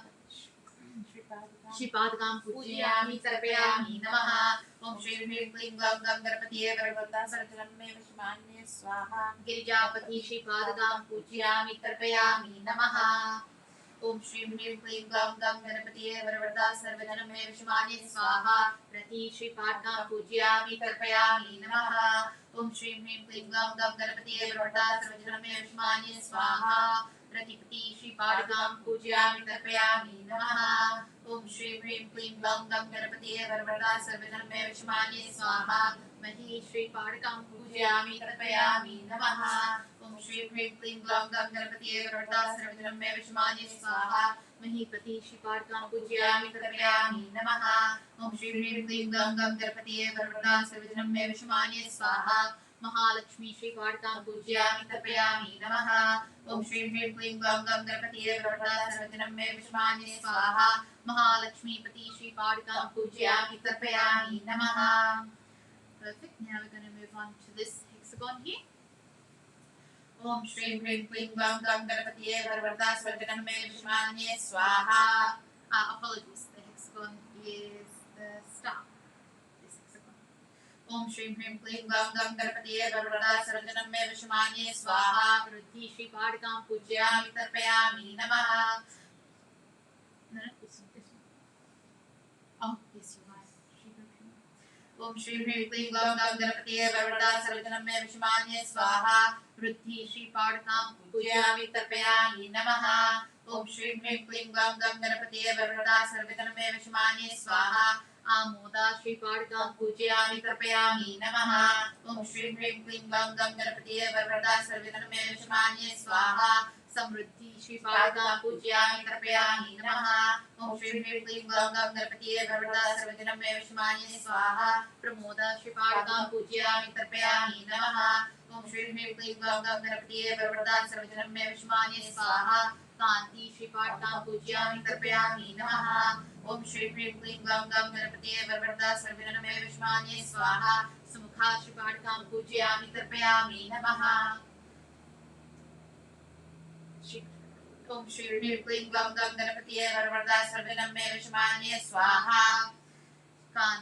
Shri Padakam Pujyami Tarpayami Namaha. Om Shri Hrim Klim Glam Gam Ganapatiye Varvarta Sarvajanam Me Vishmani Swaha. Girijapati Shri Padakam Pujyami Tarpayami Namaha. Om Shri Hrim Klim Glam Gam Ganapatiye Varvarta Sarvajanam Me Vishmani Swaha. Rati Shri Padakam Pujyami Tarpayami Namaha. Om Shri Hrim Klim Glam Gam Ganapatiye Varvarta Sarvajanam Me Vishmani Swaha. Ratipati Shri Padakam Pujyami Tarpayami Namaha. Om Shri Hrim Klim Glam Gam Ganapatiye Varvarta Sarvajanam Me Vishmani Swaha. Mahi Shri Padakam Pujyami Tarpayami Namaha. Om Shri Hrim Klim Glam Gam Ganapatiye Varvarta Sarvajanam Me Vishmani Swaha. Mahipati Shri Padakam Pujyami Tarpayami Namaha. Om Shri Hrim Klim Glam Gam Ganapatiye Varvarta Sarvajanam Me Vishmani Swaha. Mahalakshmi Shri Padakam Pujyami Tarpayami Namaha. Om Shri Hrim Klim Glam Gam Ganapatiye Varvarta Sarvajanam Me Vishmani Swaha. Mahalakshmi Pati Shri Padakam Pujyami Tarpayami Namaha. Perfect. Now we're going to move on to this hexagon here. Om Shri Hrim Klim Glam Gam Ganapatiye Varvarta Sarvajanam Me Vishmani Swaha. Apologies, the hexagon is the star. This hexagon. Om Shri Hrim Klim Glam Gam Ganapatiye Varvarta Sarvajanam Me Vishmani Swaha. Ruddhi Shri Padakam Pujyami Tarpayami Namaha. No, this one. Oh, yes, you're right. Om Shri Hrim Klim Glam Gam Ganapatiye Varvarta Sarvajanam Me Vishmani Swaha. Ruddhi Shri Padakam Pujyami Tarpayami Namaha. Om Shri Hrim Klim Glam Gam Ganapatiye Varvarta Sarvajanam Me Vishmani Swaha. Amoda Shri Padakam Pujyami Tarpayami Namaha. Om Shri Hrim Klim Glam Gam Ganapatiye Varvarta Sarvajanam Me Vishmani Swaha. Samruddhi Shri Padakam Pujyami Tarpayami Namaha. Om Shri Hrim Klim Glam Gam Ganapatiye Varvarta Sarvajanam Me Vishmani Swaha. Pramoda Shri Padakam Pujyami Tarpayami Namaha. Om Shri Hrim Klim Glam Gam Ganapatiye Varvarta Sarvajanam Me Vishmani Swaha. Kanti Shri Padakam Pujyami Tarpayami Namaha. Om Shri Hrim Klim Glam Gam Ganapatiye Varvarta Sarvajanam Me Vishmani Swaha. Sumukha Shri Padakam Pujyami Tarpayami Namaha. Om Shri Hrim Klim Glam Gam Ganapatiye Varvarta Sarvajanam Me Vishmani Swaha. Kan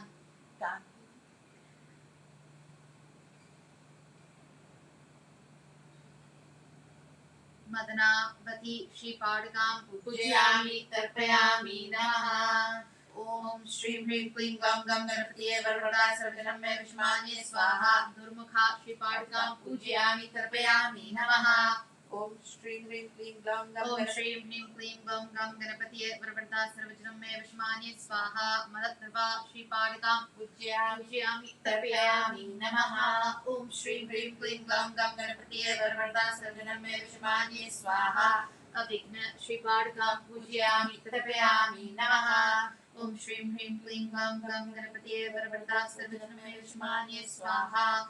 Madana-vati Shri Padakam Pujyami Tarpayami Namaha. Om Shri Hrim Klim Glam Gam Ganapatiye Varvarta Sarvajanam Me Vishmani Swaha. Durmukha Shri Padakam Pujyami Tarpayami Namaha. Om Shri Hrim Klim Glam Gam Om Shri Hrim Klim Glam Gam Ganapatiye Varvarta Sarvajanam Me Vishmani Swaha. Malatrva Shri Padakam Pujyami Tarpayami Namaha. Om Shri Hrim Klim Glam Gam Ganapatiye Varvarta Sarvajanam Me Vishmani Swaha. Avigna Shri Padakam Pujyami Tarpayami Namaha. Om Shri Hrim Klim Glam Gam Ganapatiye Varvarta Sarvajanam Me Vishmani Swaha.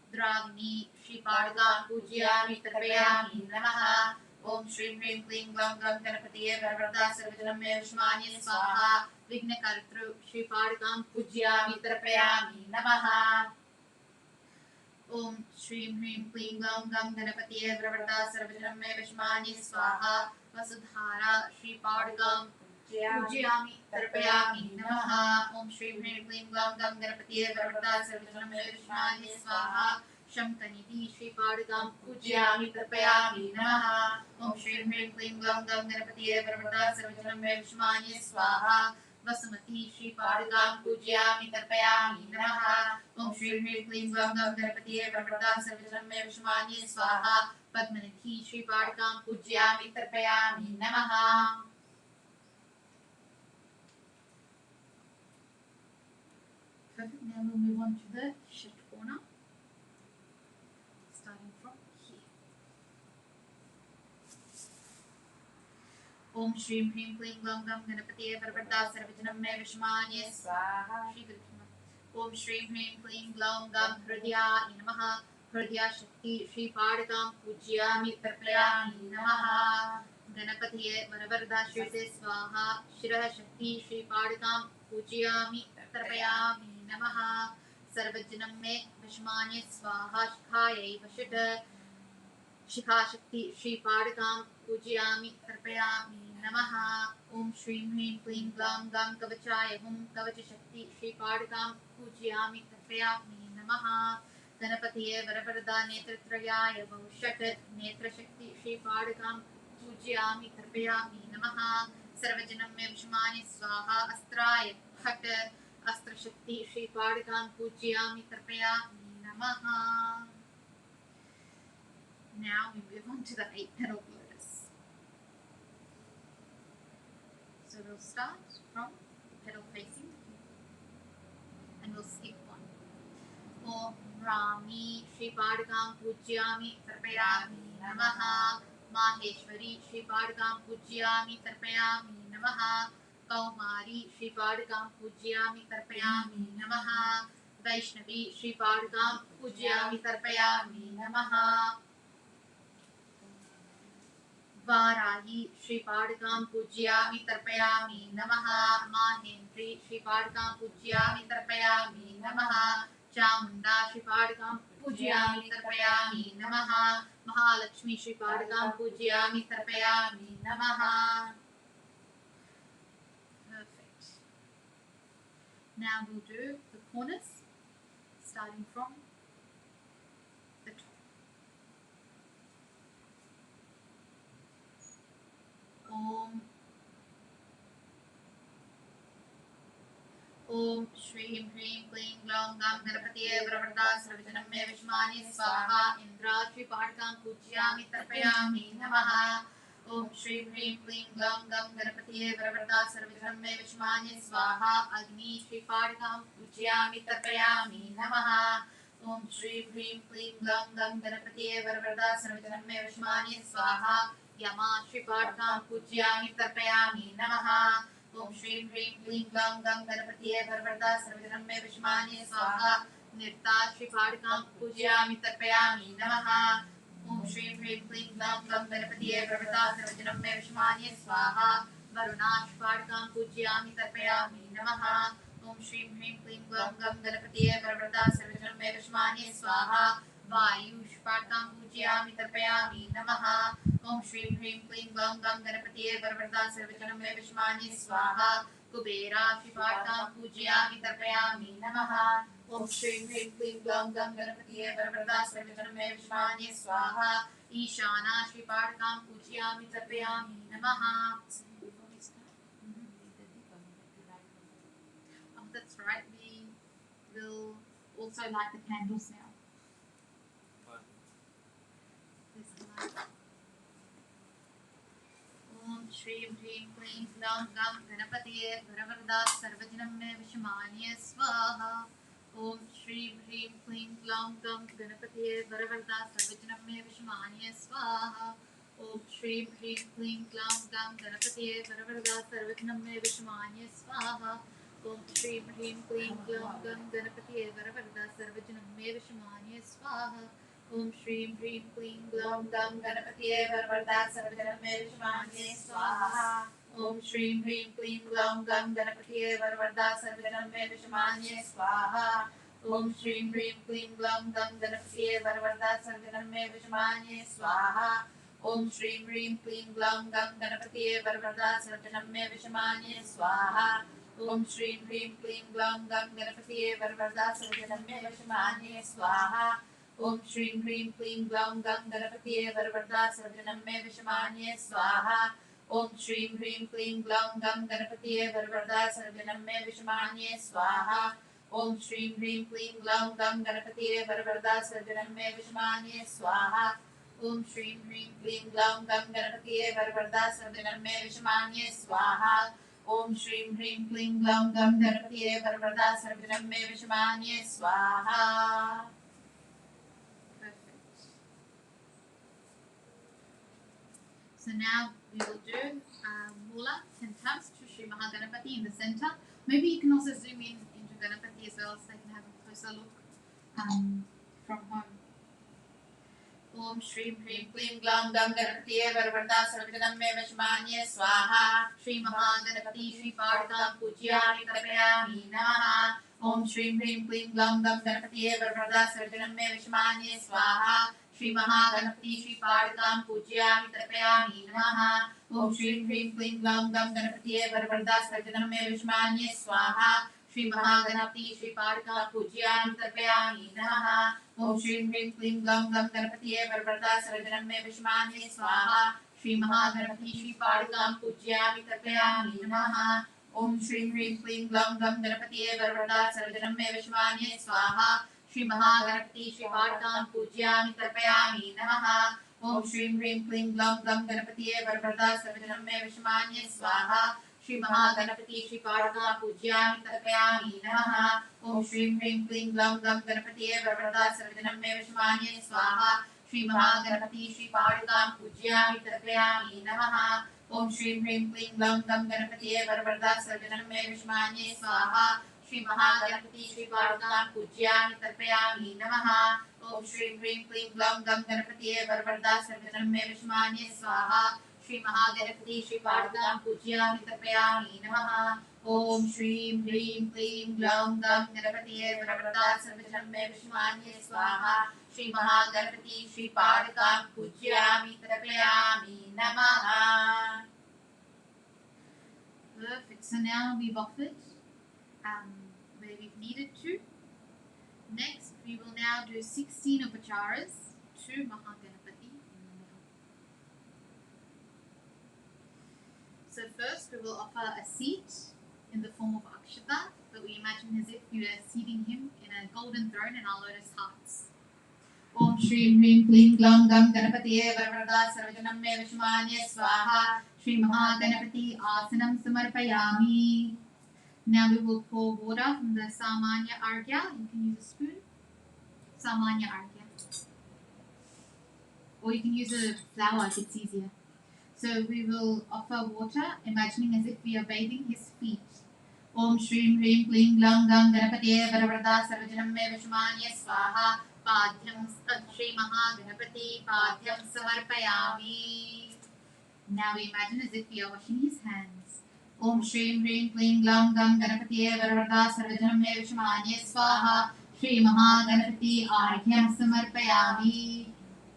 Dragni Shri Padakam Pujyami Tarpayami Namaha. Om Shri Hrim Klim Glam Gam Ganapatiye Varvarta Sarvajanam Me Vishmani Swaha. Vignakartru Shri Padakam Pujyami Tarpayami Namaha. Om Shri Hrim Klim Glam Gam Ganapatiye Varvarta Sarvajanam Me Vishmani Swaha. Vasudhara Shri Padakam Pujyami Tarpayami Namaha. Om Shri Hrim Klim Glam Gam Ganapatiye Varvarta Sarvajanam Me Vishmani Swaha. Shamkaniti Shri Padakam Pujyami Tarpayami Namaha. Om Shri Hrim Klim Glam Gam Ganapatiye Varvarta Sarvajanam Me Vishmani Swaha. Vasumati Shri Padakam Pujyami Tarpayami Namaha. Om Shri Hrim Klim Glam Gam Ganapatiye Varvarta Sarvajanam Me Vishmani Swaha. Padmanithi Shri Padakam Pujyami Tarpayami Namaha. Perfect. Now we'll move on to the shift corner. Starting from here. Om Shri Hrim Klim Glam Gam Ganapatiye Varvarta Sarvajanam Me Vishmani Swaha. Shri Krishna. Om Shri Hrim Klim Glam Gam Hridaya Namaha. Hridya Shakti Shri Padakam Pujyami Tarpayami Namaha. Ganapatiye Varavarada Shrite Swaha. Shirah Shakti Shri Padakam Pujyami Tarpayami Namaha. Sarvajnam Me Vishmanye Swaha Shikhayai Vashita. Shikha Shakti Shri Padakam Pujyami Tarpayami Namaha. Om Shrim Hrim Klim Glam Gam Kavachaya Hum Kavacha Shakti Shri Padakam Pujyami Tarpayami Namaha. Ganapatiye Varavarada Netratrayaya Bhavushat Netra Shakti Shri Padakam Pujyami Tarpayami Namaha. Sarvajanam Me Vishmani Swaha Astraya Bhat Astra Shakti Shri Padakam Pujyami Tarpayami Namaha. Now we move on to the 8-petaled lotus. So we'll start from the petal facing and we'll skip one. Om Rami Shri Padakam Pujyami Tarpayami Namaha. Maheshwari Shri Padakam Pujyami Tarpayami Namaha. Kaumari Shri Padakam Pujyami Tarpayami Namaha. Vaishnavi Shri Padakam Pujyami Tarpayami Namaha. Varahi Shri Padakam Pujyami Tarpayami Namaha. Mahendri Shri Padakam Pujyami Tarpayami Namaha. Chamunda Shri Padakam Pujyami Tarpayami Namaha. Mahalakshmi Shri Padakam Pujyami Tarpayami Namaha. Perfect. Now we'll do the corners starting from the top. Om Shrim Hrim Klim Glam Gam Ganapatiye Varavarada Sarvajanam Me Vishmani Swaha. Indra Shri Padakam Pujyami Tarpayami Namaha. Om Shrim Hrim Klim Glam Gam Ganapatiye Varavarada Sarvajanam Me Vishmani Swaha. Agni Shri Padakam Pujyami Tarpayami Namaha. Om Shrim Hrim Klim Glam Gam Ganapatiye Varavarada Sarvajanam Me Vishmani Swaha. Yama Shri Padakam Pujyami Tarpayami Namaha. Om Shrim Hrim Klim Glam Gam Ganapatiye Varavarada Sarvajanam Me Vishmani Swaha. Nirta Shri Padakam Pujyami Tarpayami Namaha. Om Shrim Hrim Klim Glam Gam Ganapatiye Varavarada Sarvajanam Me Vishmani Swaha. Varuna Shri Padakam Pujyami Tarpayami Namaha. Om Shrim Hrim Klim Glam Gam Ganapatiye Varavarada Sarvajanam Me Vishmani Swaha. Vayu Shri Padakam Pujyami Tarpayami Namaha. Om Shrim Hrim Klim Glam Gam Ganapatiye Varavarada Sarvajanam Me Vishmani Swaha. Kubera Shri Padakam Pujyami Tarpayami Namaha. Om Shrim Hrim Klim Glam Gam Ganapatiye Varavarada Sarvajanam Me Vishmani Swaha. Ishana Shri Padakam Pujyami Tarpayami Namaha. Oh, that's right. We will also light the candles now. There's a light. Om Shrim Hrim Klim Glam Gam Ganapatiye Varavarada Sarvajanam Me Vishmani Swaha. Om Shrim Hrim Klim Glam Gam Ganapatiye Varavarada Sarvajanam Me Vishmani Swaha. Om Shrim Hrim Klim Glam Gam Ganapatiye Varavarada Sarvajanam Me Vishmani Swaha. Om Shrim Hrim Klim Glam Gam Ganapatiye Varavarada Sarvajanam Me Vishmani Swaha. Om Shrim Hrim Klim Glam Gam Ganapatiye Varavarada Sarvajanam Me Vishmani Swaha. Om Shrim Hrim Klim Glam Gam Ganapatiye Varavarada Sarvajanam Me Vishmani Swaha. Om Shrim Hrim Klim Glam Gam Ganapatiye Varavarada Sarvajanam Me Vishmani Swaha. Om Shrim Hrim Klim Glam Gam Ganapatiye Varavarada Sarvajanam Me Vishmani Swaha. Om Shrim Hrim Klim Glam Gam Ganapatiye Varavarada Sarvajanam Me Vishmani Swaha. Om Shrim Hrim Klim Glam Gam Ganapatiye Varavarada Sarvajanam Me Vishmani Swaha. Om Shrim Hrim Klim Glam Gam Ganapatiye Varavarada Sarvajanam Me Vishmani Swaha. Om Shrim Hrim Klim Glam Gam Ganapatiye Varavarada Sarvajanam Me Vishmani Swaha. Om Shrim Hrim Klim Glam Gam Ganapatiye Varavarada Sarvajanam Me Vishmani Swaha. Om Shrim Hrim Klim Glam Gam Ganapatiye Varavarada Sarvajanam Me Vishmani Swaha. Perfect. So now we will do Mula 10 times to Shri Mahaganapati in the center. Maybe you can also zoom in into Ganapati as well so they can have a closer look from home. Om Shrim Hrim Klim Glam Gam Ganapatiye Varvarda Sarvajanam Me Vishmanye Swaha. Shri Mahaganapati Shri Padakam Pujyami Tarpayami Namaha. Om Shrim Hrim Klim Glam Gam Ganapatiye Varvarda Sarvajanam Me Vishmanye Swaha. Shri Mahaganapati Shri Padakam Pujyami Tarpayami Namaha. Om Shrim Hrim Klim Glam Gam Ganapatiye Varvarda Sarvajanam Me Vishmanye Swaha. Shri Mahaganapati Shri Padakam Pujyami Tarpayami Namaha. Om Shrim Hrim Klim Glam Gam Ganapatiye Varvarda Sarvajanam Me Vishmanye Swaha. Shri Mahaganapati Shri Padakam Pujyami Tarpayami Namaha. Om Shrim Hrim Klim Glam Gam Ganapatiye Varvarda Sarvajanam Me Vishmanye Swaha. Shri Mahaganapati Shri Padakam Pujyami Tarpayami Namaha. Om Shrim Hrim Klim Glam Gam Ganapatiye Varvarda Sarvajanam Me Vishmanye Swaha. Shri Mahaganapati Shri Padakam Pujyami Tarpayami Namaha. Om Shrim Hrim Klim Glam Gam Ganapatiye Varvarda Sarvajanam Me Vishmanye Swaha. Shri Mahaganapati Shri Padakam Pujyami Tarpayami Namaha. Om Shrim Hrim Klim Glam Gam Ganapatiye Varvarda Sarvajanam Me Vishmanye Swaha. Shri Mahaganapati Shri Padakam Pujyami Tarpayami Namaha. Om Shrim Hrim Klim Glam Gam Ganapatiye Varvarda Sarvajanam Me Vishmanye Swaha. Shri Mahaganapati Shri Padakam Pujyami Tarpayami Namaha. Om Shrim Hrim Klim Glam Gam Ganapatiye Varvarda Sarvajanam Me Vishmanye Swaha. Shri Mahaganapati Shri Padakam Pujyami Tarpayami Namaha. Perfect. So now we've offered where we've needed to. Next, we will now do 16 upacharas to Mahaganapati in the middle. So first, we will offer a seat in the form of akshata, but we imagine as if we are seating him in a golden throne in our lotus hearts. Om Shrim Hrim Klim Glam Gam Ganapatiye Varvarda Sarvajanam Me Vishmanye Swaha. Shri Mahaganapati Asanam Samarpayami. Now we will pour water from the Samanya Argya. You can use a spoon. Samanya Argya. Or you can use a flower if it's easier. So we will offer water, imagining as if we are bathing his feet. Om Shrim Hrim Klim Glam Gam Ganapatiye Varvarda Sarvajanam Me Vishmanye Swaha. Padhyam Stat Shri Mahaganapati Padhyam Samarpayami. Now we imagine as if we are washing his hands. Om Shrim Hrim Klim Glam Gam Ganapatiye Varvarda Sarvajanam Me Vishmanye Swaha. Shri Mahaganapati Arghyam Samarpayami.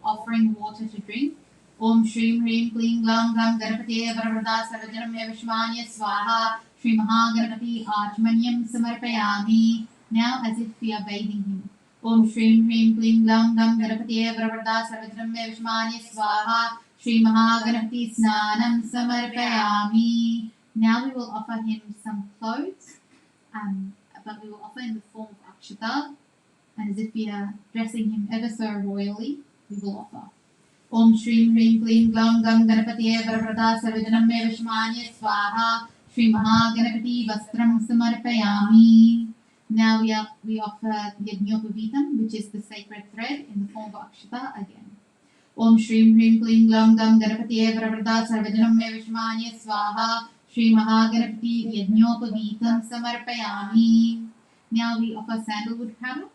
Offering water to drink. Om Shrim Hrim Klim Glam Gam Ganapatiye Varvarda Sarvajanam Me Vishmanye Swaha. Shri Mahaganapati Archmanyam Samarpayami. Now as if we are bathing him. Om Shrim Hrim Klim Glam Gam Ganapatiye Varvarda Sarvajanam Me Vishmanye Swaha. Shri Mahaganapati Snanam Samarpayami. Now we will offer him some clothes, but we will offer in the form of akshata, and as if we are dressing him ever so royally, we will offer. Om Shrim Hrim Klim Glam Gam Ganapatiye Varvarda Sarvajanam Me Vishmanye Swaha. Shri Mahaganapati Vastram Samarpayami. Now we offer Yajñopavitam, which is the sacred thread, in the form of akshata again. Om Shrim Hrim Klim Glam Gam Ganapatiye Varvarda Sarvajanam Me Vishmanye Swaha. Shri Mahaganapati Yajñopavitam Samarpayami. Now we offer sandalwood powder.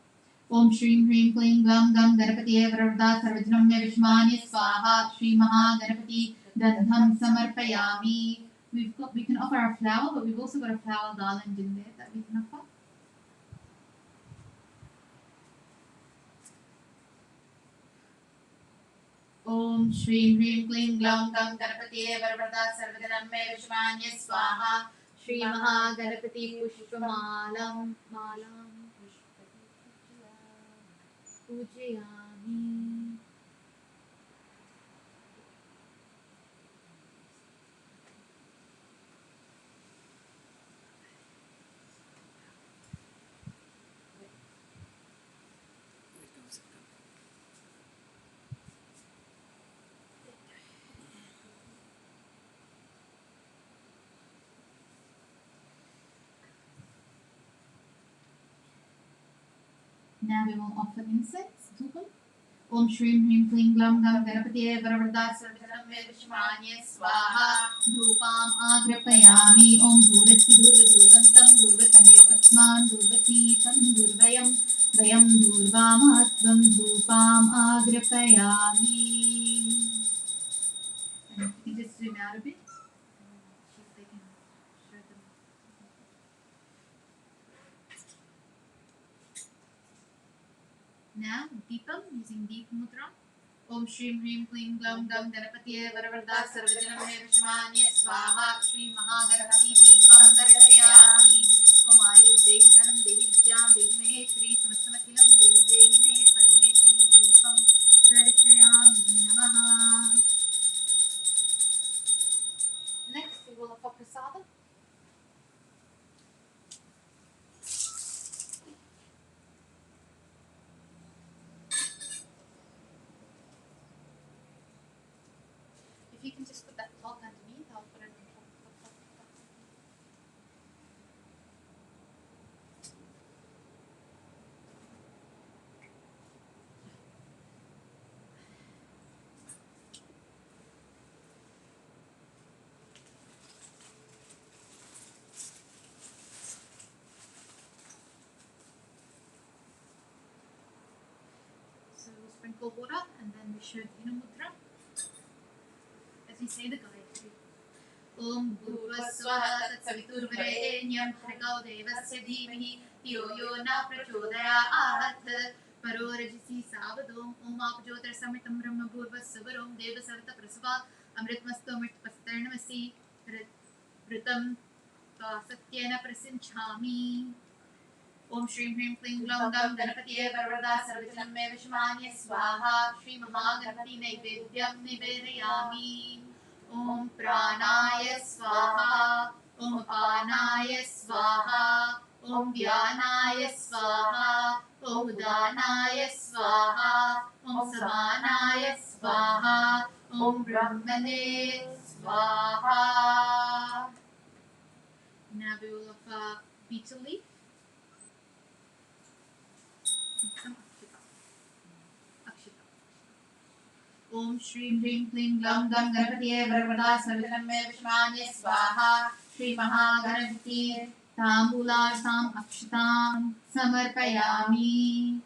Om Shrim Hrim Klim Glam Gam Ganapatiye Varvarda Sarvajanam Me Vishmanye Swaha. Shri Mahaganapati Gandham Samarpayami. We can offer a flower, but we've also got a flower garland in there that we can offer. Om Shrim Hrim Klim Glam Gam Ganapatiye Varvarda Sarvajanam Me Vishmanye Swaha. Shri Mahaganapati Pushpamalam Pujayami. Now we will offer incense, dhupam. Om Shrim Hrim Klim Glam Gam Ganapatiye Varvarda Sarvajanam Me Vishmanye Swaha. Dhupam Agrapayami. Om Dhurati Dhurva Dhurvantam Dhurvatanyo Asman Dhurvati Tam Dhurvayam. Vayam dhurvamatvam dhupam agrapayami. And you can just zoom out a bit. See if they can show them. Now, Deepam, using Deep Mudra. Om Shrim Hrim Klim Glam Gam Ganapatiye Varavarda Sarvajanam Vishmanya Swaha Shri Mahaganapati Deepam Darshayami. Om Ayur Dehi Dhanam Dehi Vidyam Dehi Maheshwari Samastamakhilam Dehi Dehi Me Parameshwari Deepam Darshayami Namaha. Next, we will offer prasadam. If you can just put that cloth underneath, I'll put it on top. So we'll sprinkle water and then we should in a mudra as we say the Gayatri. Om Bhurvasvaha Tatsaviturvarenyam Bhargao Devasya Dhimahi Dhiyo Yo Na Prachodayat Paro Rajasi Savadom Om Apajyotar Samitam Brahma Bhurvasvarom Deva Savata Prasava Amritmasto Amritpasternamasi Vritam Satyena Prasinchami. Om Shrim Hrim Kling Glom Gam Ganapatiye Varavarda Sarvajanam Me Vishmanya Swaha Shri Mahaganapati Naivedyam Nivedayami. Om Pranaya Swaha Om Apanaya Swaha Om Vyanaya Swaha Om Udanaya Swaha Om Samanaya Swaha Om Brahmane Swaha. Now we will have betel leaf. Om Shri Hrim Klim Glam Gam Ganapatiye Varavarda Sarvajanam Me Vishmanya Swaha Shri Mahaganapati Tambulasam Akshatam Samarpayami.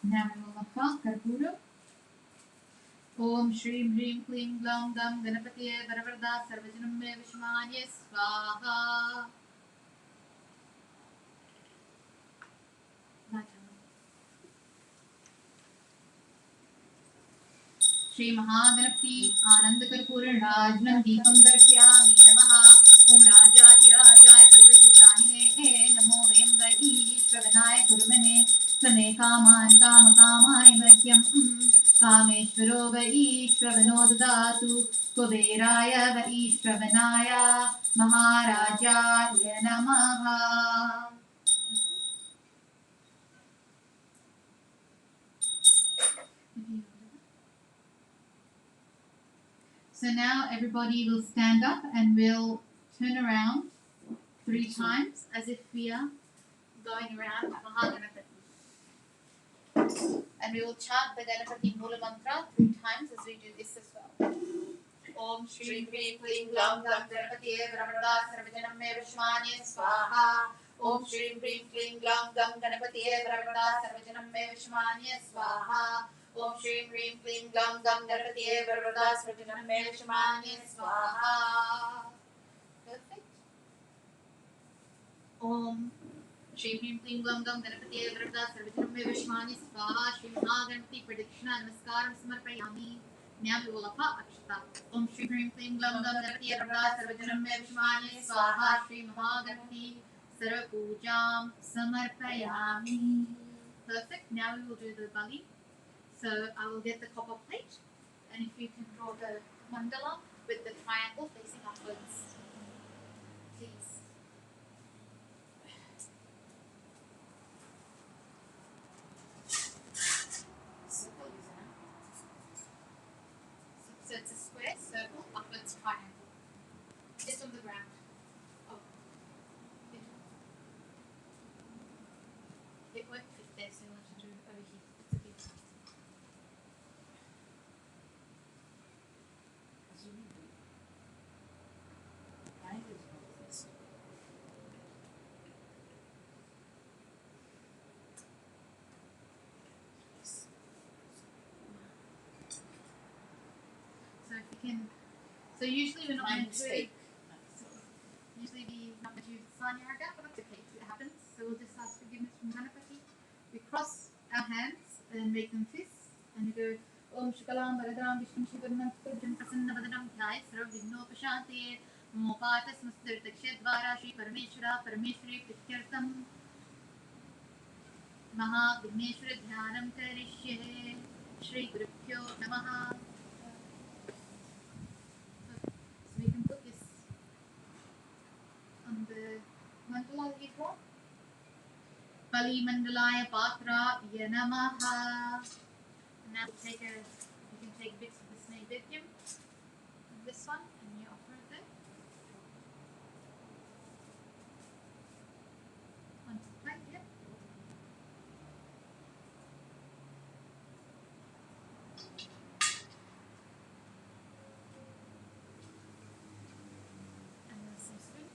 Now we will offer Karpura. Om Shri Hrim Klim Glam Gam Ganapatiye Varavarda Sarvajanam Me Vishmanya Swaha. Shri Mahaganapati Ananda Karpura Rajnam Deepam Darshayami Namaha. Om Rajati Rajaya Prasajitahine Namo Vayam Vai Shravanaya Kurmane Same Kaman Kama Kamai Mahyam Kameshvaro Vai Shravano Dadatu Kuberaya Vai Shravanaya Maharajaya Namaha. So now everybody will stand up and we'll turn around 3 times as if we are going around Mahaganapati. And we will chant the Ganapati Mula Mantra 3 times as we do this as well. Om Shri Hrim Klim Glam Gam Ganapatiye Varavarda Sarvajanam Me Vishmanya Swaha. Om Shri Hrim Klim Glam Gam Ganapatiye Varavarda Sarvajanam Me Vishmanya Swaha. Om Shri Hrim Klim Glam Gam Ganapatiye Varavarda Sarvajanam Me Vishmanya Swaha. Perfect. Om Shri Hrim Klim Glam Gam Ganapatiye Varavarda Sarvajanam Me Vishmanya Swaha. Shri Mahaganapati Pradikshina Namaskaram Samarpayami. Now we will offer Akshata. Om Shri Hrim Klim Glam Gam Ganapatiye Varavarda Sarvajanam Me Vishmanya Swaha. Shri Mahaganapati Sarva Pujam Samarpayami. Perfect. Now we will do the bali. So I will get the copper plate, and if you can draw the mandala with the triangle facing upwards, please. Circle, isn't it? So it's a square, circle, upwards triangle. It's on the ground. Oh. It won't fit there, so you'll have to do it over here. It's a big one. can. So usually we're not My going to. mistake. So usually we not going to sign our gap, but that's okay. It happens. So we'll just ask forgiveness from Ganapati. We cross our hands and make them fists, and we go Om Shukalam Baradram Vishnu Shivanam Purjam Prasanna Vadanam Dhai Sarva Vignopaşante Mopata Smastartakshadvara Shri Parameshwara Parameshwari Prityartham Maha Vigneshwara Dhyanam Karishye Shri Gurubhyo Namaha. So we can put this on the mandala that we draw. Bali Mandalaya Patra Yanamaha. Now you can take bits of the Navratri, this one, and you offer it there. Onto the plate, yep. And then some spoon.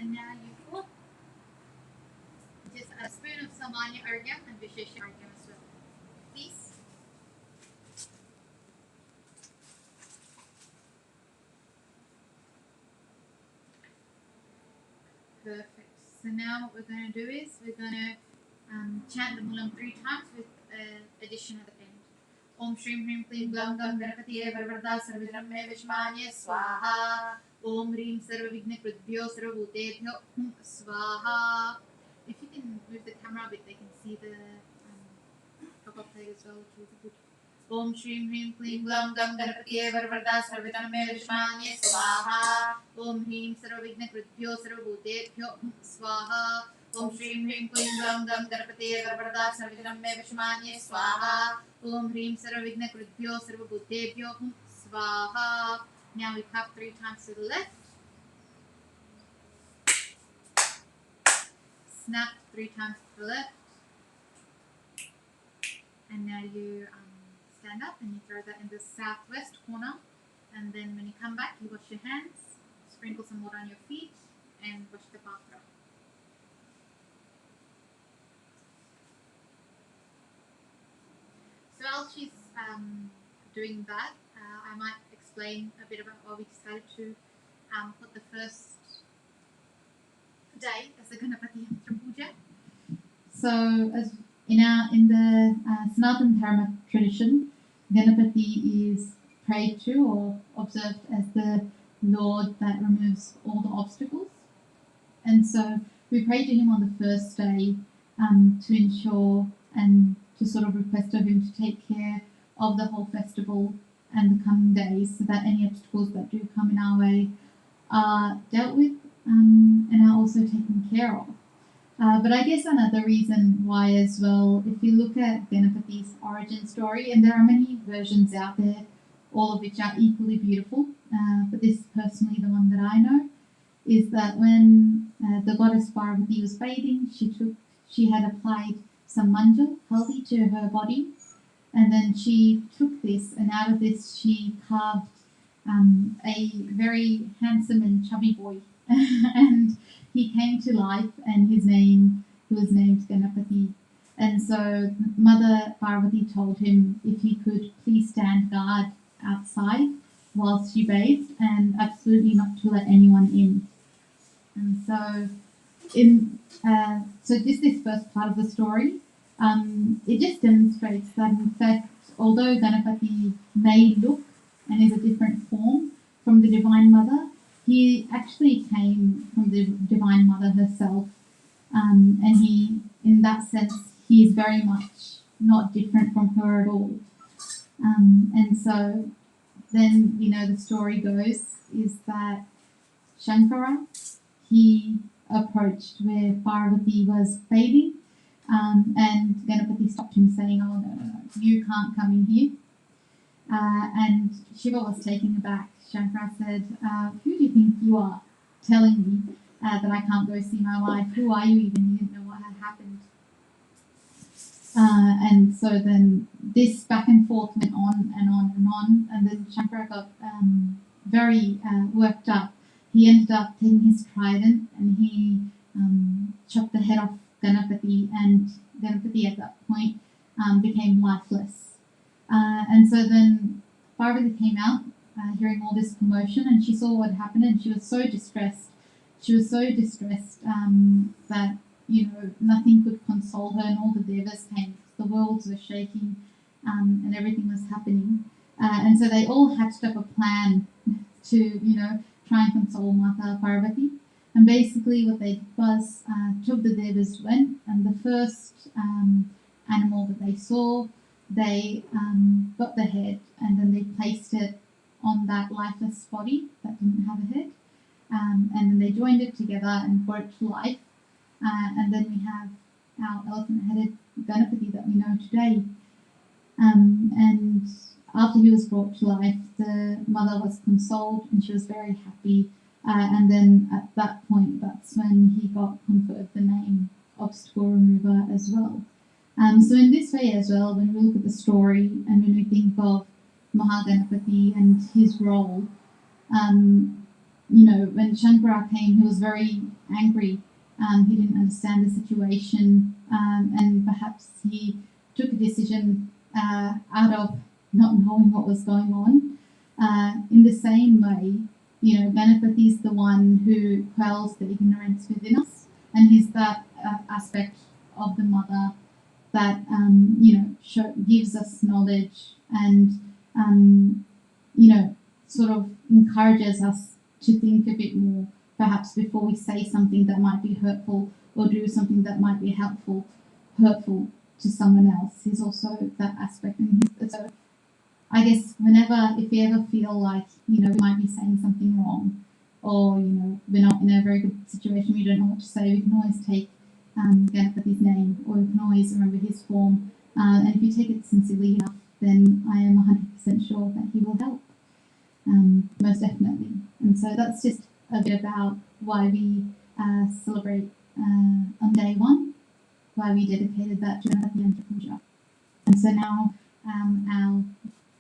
And now you put just a spoon of Samanya Argham and Vishesha Argham as well. Please. Perfect. So now what we're going to do is we're going to chant the Mulam 3 times with addition at the end. Om Shrim Hrim Klim Glam Gam Ganapatiye Varvarda Sarvijnam Me Vishmanye Swaha. Om Rim Sarva Vigna Krudbhyo Sarva Bhutebhyo Swaha. If you can move the camera a bit, they can see the pop-up plate as well, which is good. Om Shrim Hrim Klim Glam Gam Ganapatiye Varvarda Sarvijnam Me Vishmanye Swaha. Om Hrim Sarva Vigna Krudbhyo Sarva Bhutebhyo Swaha. Om Shrim Hrim Klim Glam Gam Ganapatiye Varvarda Sarvijnam Me Vishmanye Swaha. Om Hrim Sarva Vigna Krudbhyo Sarva Bhutebhyo Swaha. Now we clap 3 times to the left. Snap 3 times to the left. And now you stand up and you throw that in the southwest corner. And then when you come back, you wash your hands, sprinkle some water on your feet, and wash the patra. So while she's doing that, I might explain a bit about why we decided to put the first day as the Ganapati Yantra Puja. So, as in the Sanatana Dharma tradition, Ganapati is prayed to or observed as the Lord that removes all the obstacles. And so we pray to him on the first day to ensure and to sort of request of him to take care of the whole festival and the coming days, so that any obstacles that do come in our way are dealt with and are also taken care of. But I guess another reason why as well, if you look at Ganapati's origin story, and there are many versions out there, all of which are equally beautiful, but this is personally the one that I know, is that when the goddess Parvati was bathing, she had applied some manjal, haldi, to her body, and then she took this, and out of this she carved a very handsome and chubby boy, and he came to life, and he was named Ganapati. And so Mother Parvati told him if he could please stand guard outside whilst she bathed, and absolutely not to let anyone in. And so just this first part of the story, it just demonstrates that in fact, although Ganapati may look and is a different form from the Divine Mother, he actually came from the Divine Mother herself, and he, in that sense, he is very much not different from her at all. And so then, the story goes is that Shankara, he approached where Parvati was bathing, and Ganapati stopped him saying, "Oh, no, you can't come in here." And Shiva was taken aback. Shankara said, "Who do you think you are telling me that I can't go see my wife? Who are you even?" He didn't know what had happened. And so then this back and forth went on and on and on, and then Shankara got very worked up. He ended up taking his trident and he chopped the head off Ganapati, and Ganapati at that point became lifeless. And so then Parvati came out, hearing all this commotion, and she saw what happened, and she was so distressed. She was so distressed that nothing could console her, and all the devas came. The worlds were shaking, and everything was happening. And so they all hatched up a plan to try and console Mata Parvati. And basically, what they did was two of the devas went, and the first animal that they saw, they got the head, and then they placed it on that lifeless body that didn't have a head, and then they joined it together and brought it to life. And then we have our elephant-headed Ganapati that we know today. And after he was brought to life, the mother was consoled and she was very happy. And then at that point, that's when he got conferred the name Obstacle Remover as well. So in this way as well, when we look at the story and when we think of Mahaganapati and his role, when Shankara came, he was very angry. He didn't understand the situation, and perhaps he took a decision out of not knowing what was going on. In the same way, Ganapati is the one who quells the ignorance within us, and he's that aspect of the mother that gives us knowledge and sort of encourages us to think a bit more, perhaps before we say something that might be hurtful or do something that might be hurtful to someone else. He's also that aspect. And so I guess if we ever feel like we might be saying something wrong, or we're not in a very good situation, we don't know what to say, we can always take Ganapati's name, or we can always remember his form. And if you take it sincerely enough, then I am 100% sure that he will help. Most definitely. And so that's just a bit about why we celebrate on day one, why we dedicated that to Ganapati Yantra Puja. And so now our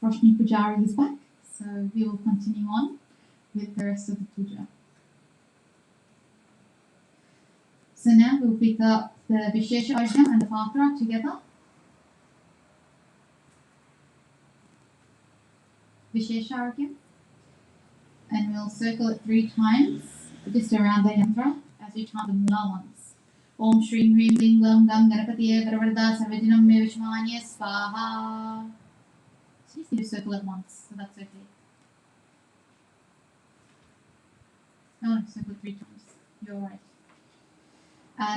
Roshni Pujari is back, so we will continue on with the rest of the puja. So now we'll pick up the Vishesha Arjam and the Patra together. Vishesha Arjam. And we'll circle it 3 times, just around the yantra, as we chant the mula once. Om Shri Hrim Ling Lam Gam Ganapatiye Varavarada Sarvajinam Me Vishmanya Svaha. So you circle it once, so that's okay. No, circle it 3 times. You're right.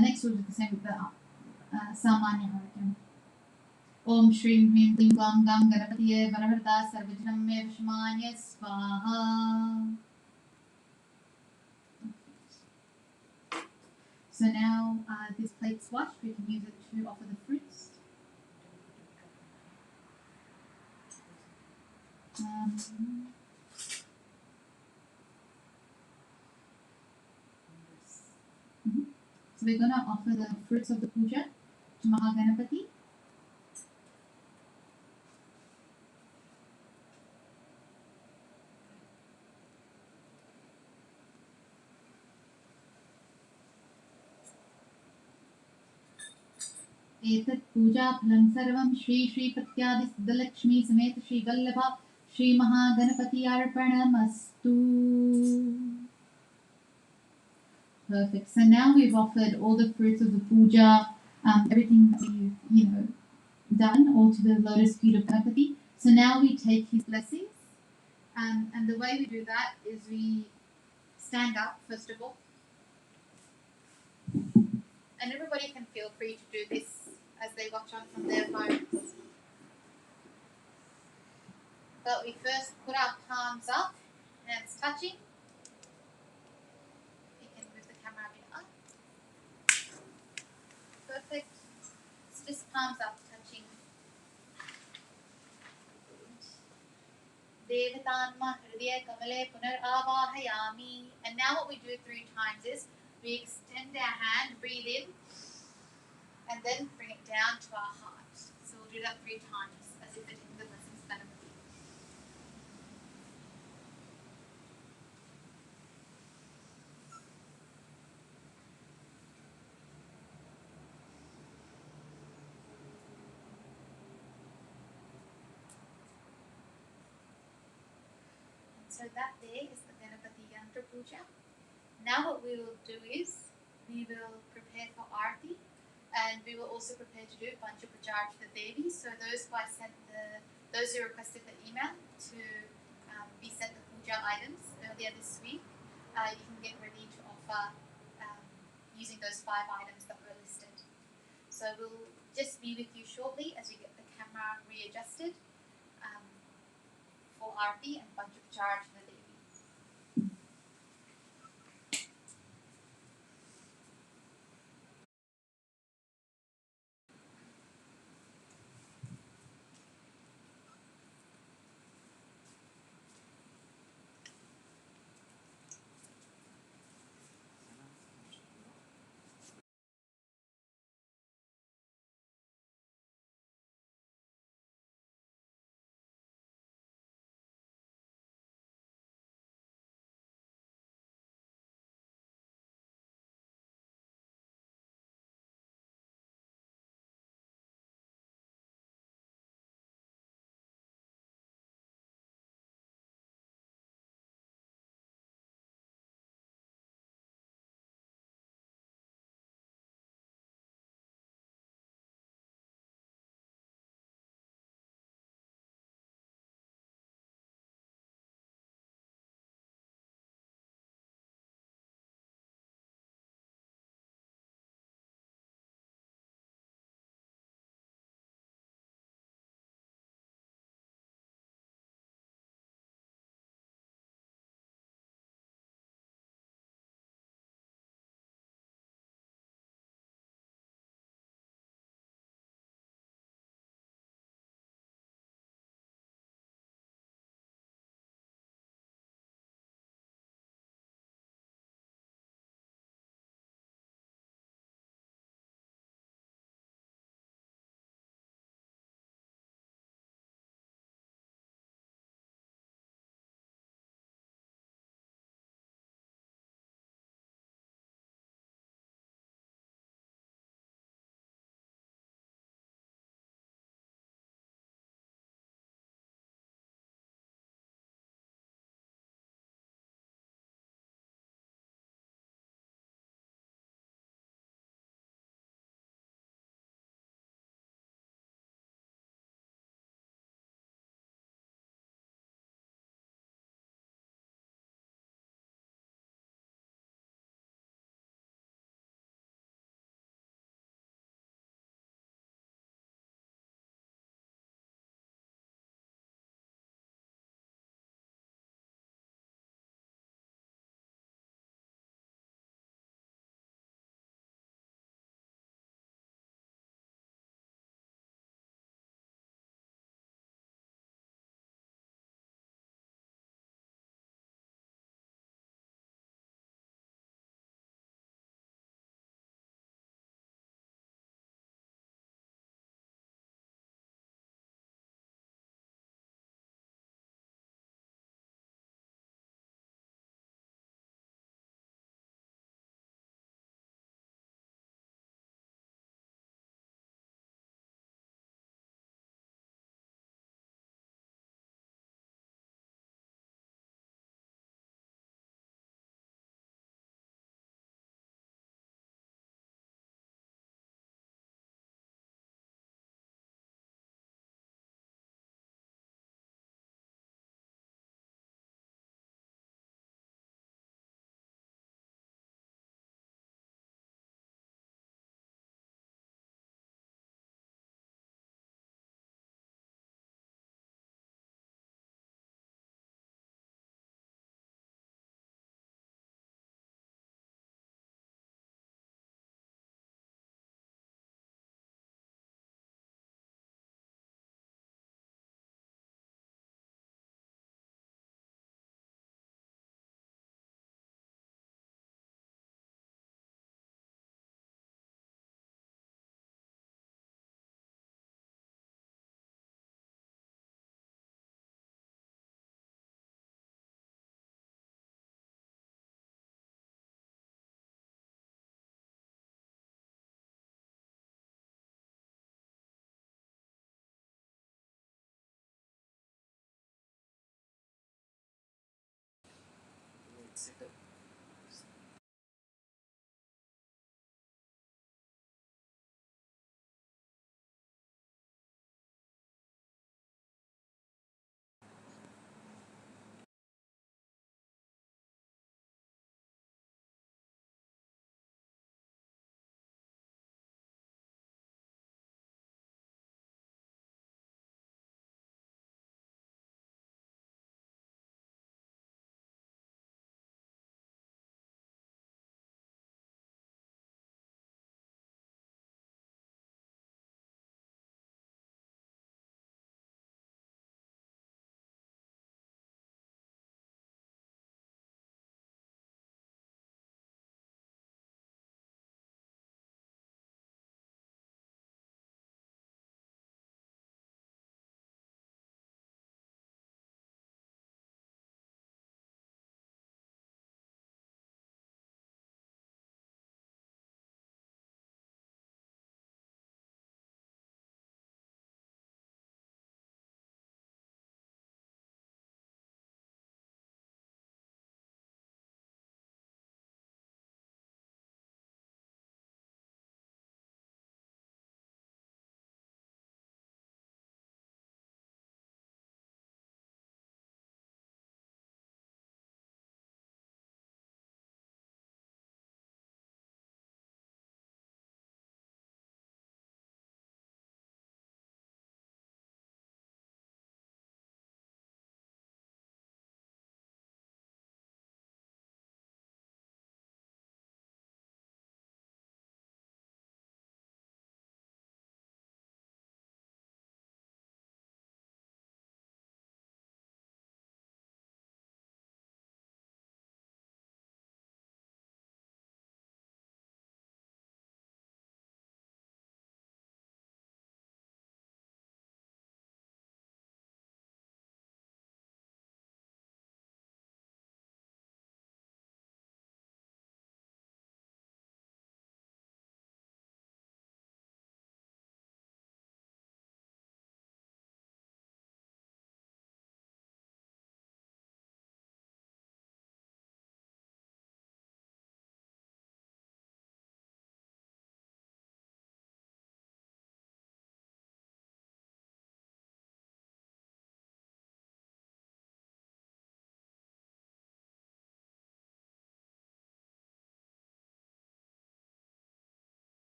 Next we'll do the same with the Samanya Arjam. Om Shri Hrim Ling Lam Gam Ganapatiye Varavarada Sarvajinam Me Vishmanya Svaha. So now this plate's washed, we can use it to offer the fruits. So we're going to offer the fruits of the puja to Mahaganapati. एतत् पूजा फलं सर्वं श्री श्री पत्यादि सिद्धलक्ष्मी समेत श्री वल्लभा Shri Mahaganapati अर्पणमस्तु. Perfect. So now we've offered all the fruits of the puja, everything that we've done, all to the lotus feet of Ganapati. So now we take his blessings, and the way we do that is we stand up first of all, and everybody can feel free to do this as they watch on from their phones. But we first put our palms up, hands touching. You can move the camera a bit up. Perfect. So just palms up, touching. Devatanma hridaya kamale punar avahayami. And now what we do 3 times is we extend our hand, breathe in, and then bring it down to our heart. So we'll do that 3 times as if it's in the blessings of Ganapati. So that day is the Ganapati Yantra Puja. Now what we will do is we will prepare for Aarti, and we will also prepare to do Pancha to the Devi. So those who requested the email to be sent the puja items earlier this week, you can get ready to offer using those 5 items that were listed. So we'll just be with you shortly as we get the camera readjusted for Aarti and Pancha to the Devi.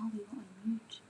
Oh, we were on mute.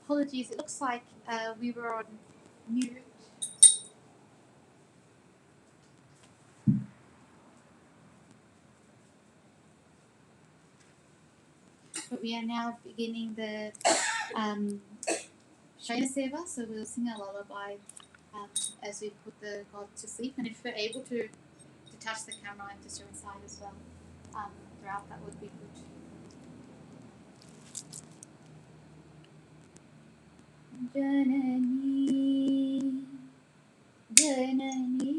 Apologies, it looks like we were on mute. But we are now beginning the Sayana-Seva, so we'll sing a lullaby as we put the god to sleep. And if we're able to touch the camera and just show inside as well throughout, that would be good. Janani, Janani,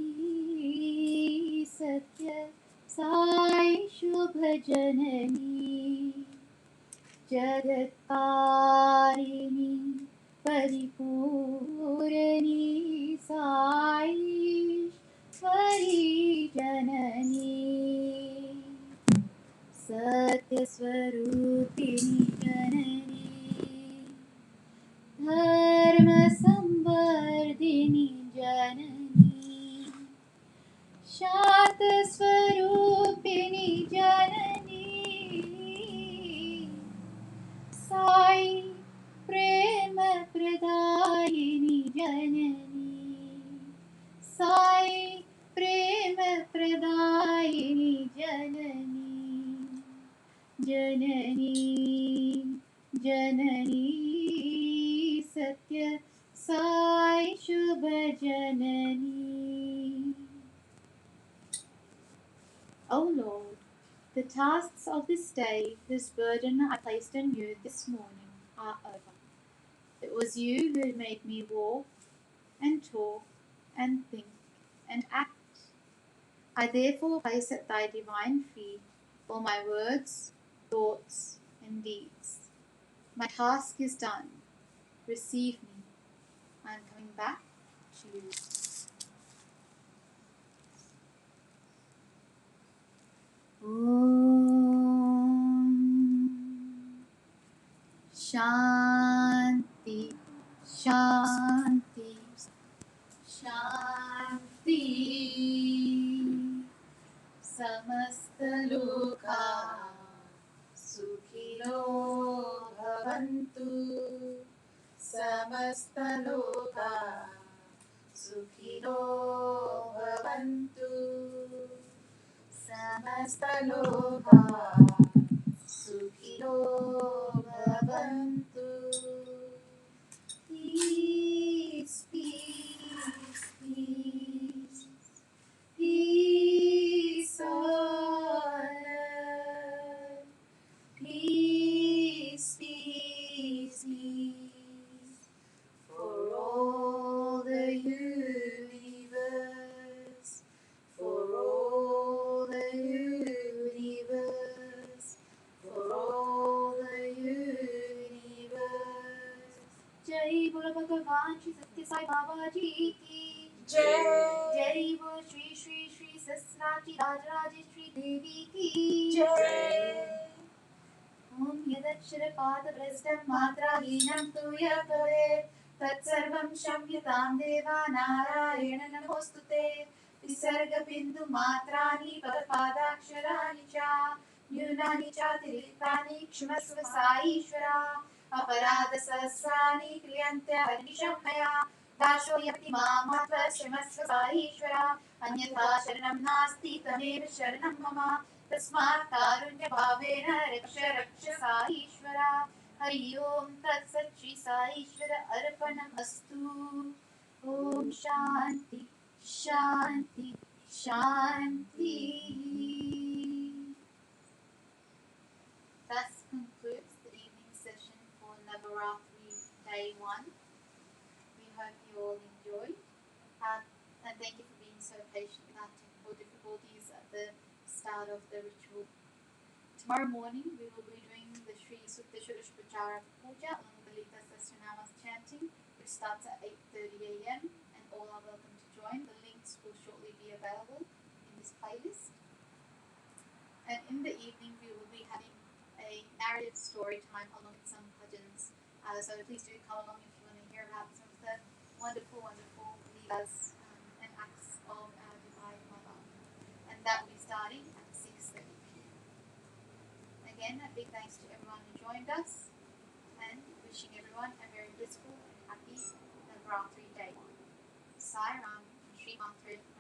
Satya, Sai Shubha Janani, Jagatkarini, Paripurani, Sai Shwari Janani, Satya Swarupini Janani, Dharma Sambardhini Janani, Shanta Swarupini Janani, Sai Prema Pradayini Janani, Sai Prema Pradayini Janani, Janani, Janani, Satya Sai Shubha Janani. O Lord, the tasks of this day, whose burden I placed on you this morning, are over. It was you who made me walk and talk and think and act. I therefore place at thy divine feet all my words, thoughts, and deeds. My task is done. Receive me. I am coming back to you. Om Shanti, Shanti, Shanti. Samastaloka Sukhino Bhavantu. Samastaloka Sukhino Bhavantu. Samastaloka Sukhino Bhavantu. Peace, peace, peace. Peace on earth. Peace, peace, peace. For all the universe. For all the universe. For all the universe. Jai Bolo Bhagavan Shri Satya Sai Baba Ji ki. जय वो श्री श्री श्री सहस्राची राजराजेश्वरी देवी की ओम यदक्षरपादभ्रष्टं मात्राहीनं तु यत् भवेत् तत्सर्वं क्षम्यतां देवा नारायण नमोऽस्तुते विसर्गबिन्दुमात्राणि पदपादाक्षराणि च न्यूनानि चातिरिक्तानि क्षमस्व साईश्वरा अपराधसहस्राणि क्रियन्ते हर्निशं मया दाशो यति मामत्व क्षमस्व साईश्वरा अन्यथा शरणं नास्ति तमेव शरणं मम तस्मात् कारुण्यभावेन रक्ष रक्ष साईश्वरा हरि ओम तत्सत् श्री साईश्वर अर्पणमस्तु ओम शांति शांति शांति. Thus concludes the evening session for Navratri Day 1. We hope you all enjoyed. And thank you for being so patient without technical difficulties at the start of the ritual. Tomorrow morning we will be doing the Sri Sutta Upacara Puja along with the Lita Sahasranamas chanting, which starts at 8:30 a.m. and all are welcome to join. The links will shortly be available in this playlist. And in the evening we will be having a narrative story time along with some bhajans. So please do come along if you want to hear about some of the wonderful leelas and acts of our Divine Mother. And that will be starting at 6:30 p.m. Again, a big thanks to everyone who joined us and wishing everyone a very blissful and happy Navratri Day 1. Sai Ram, Shri Matre.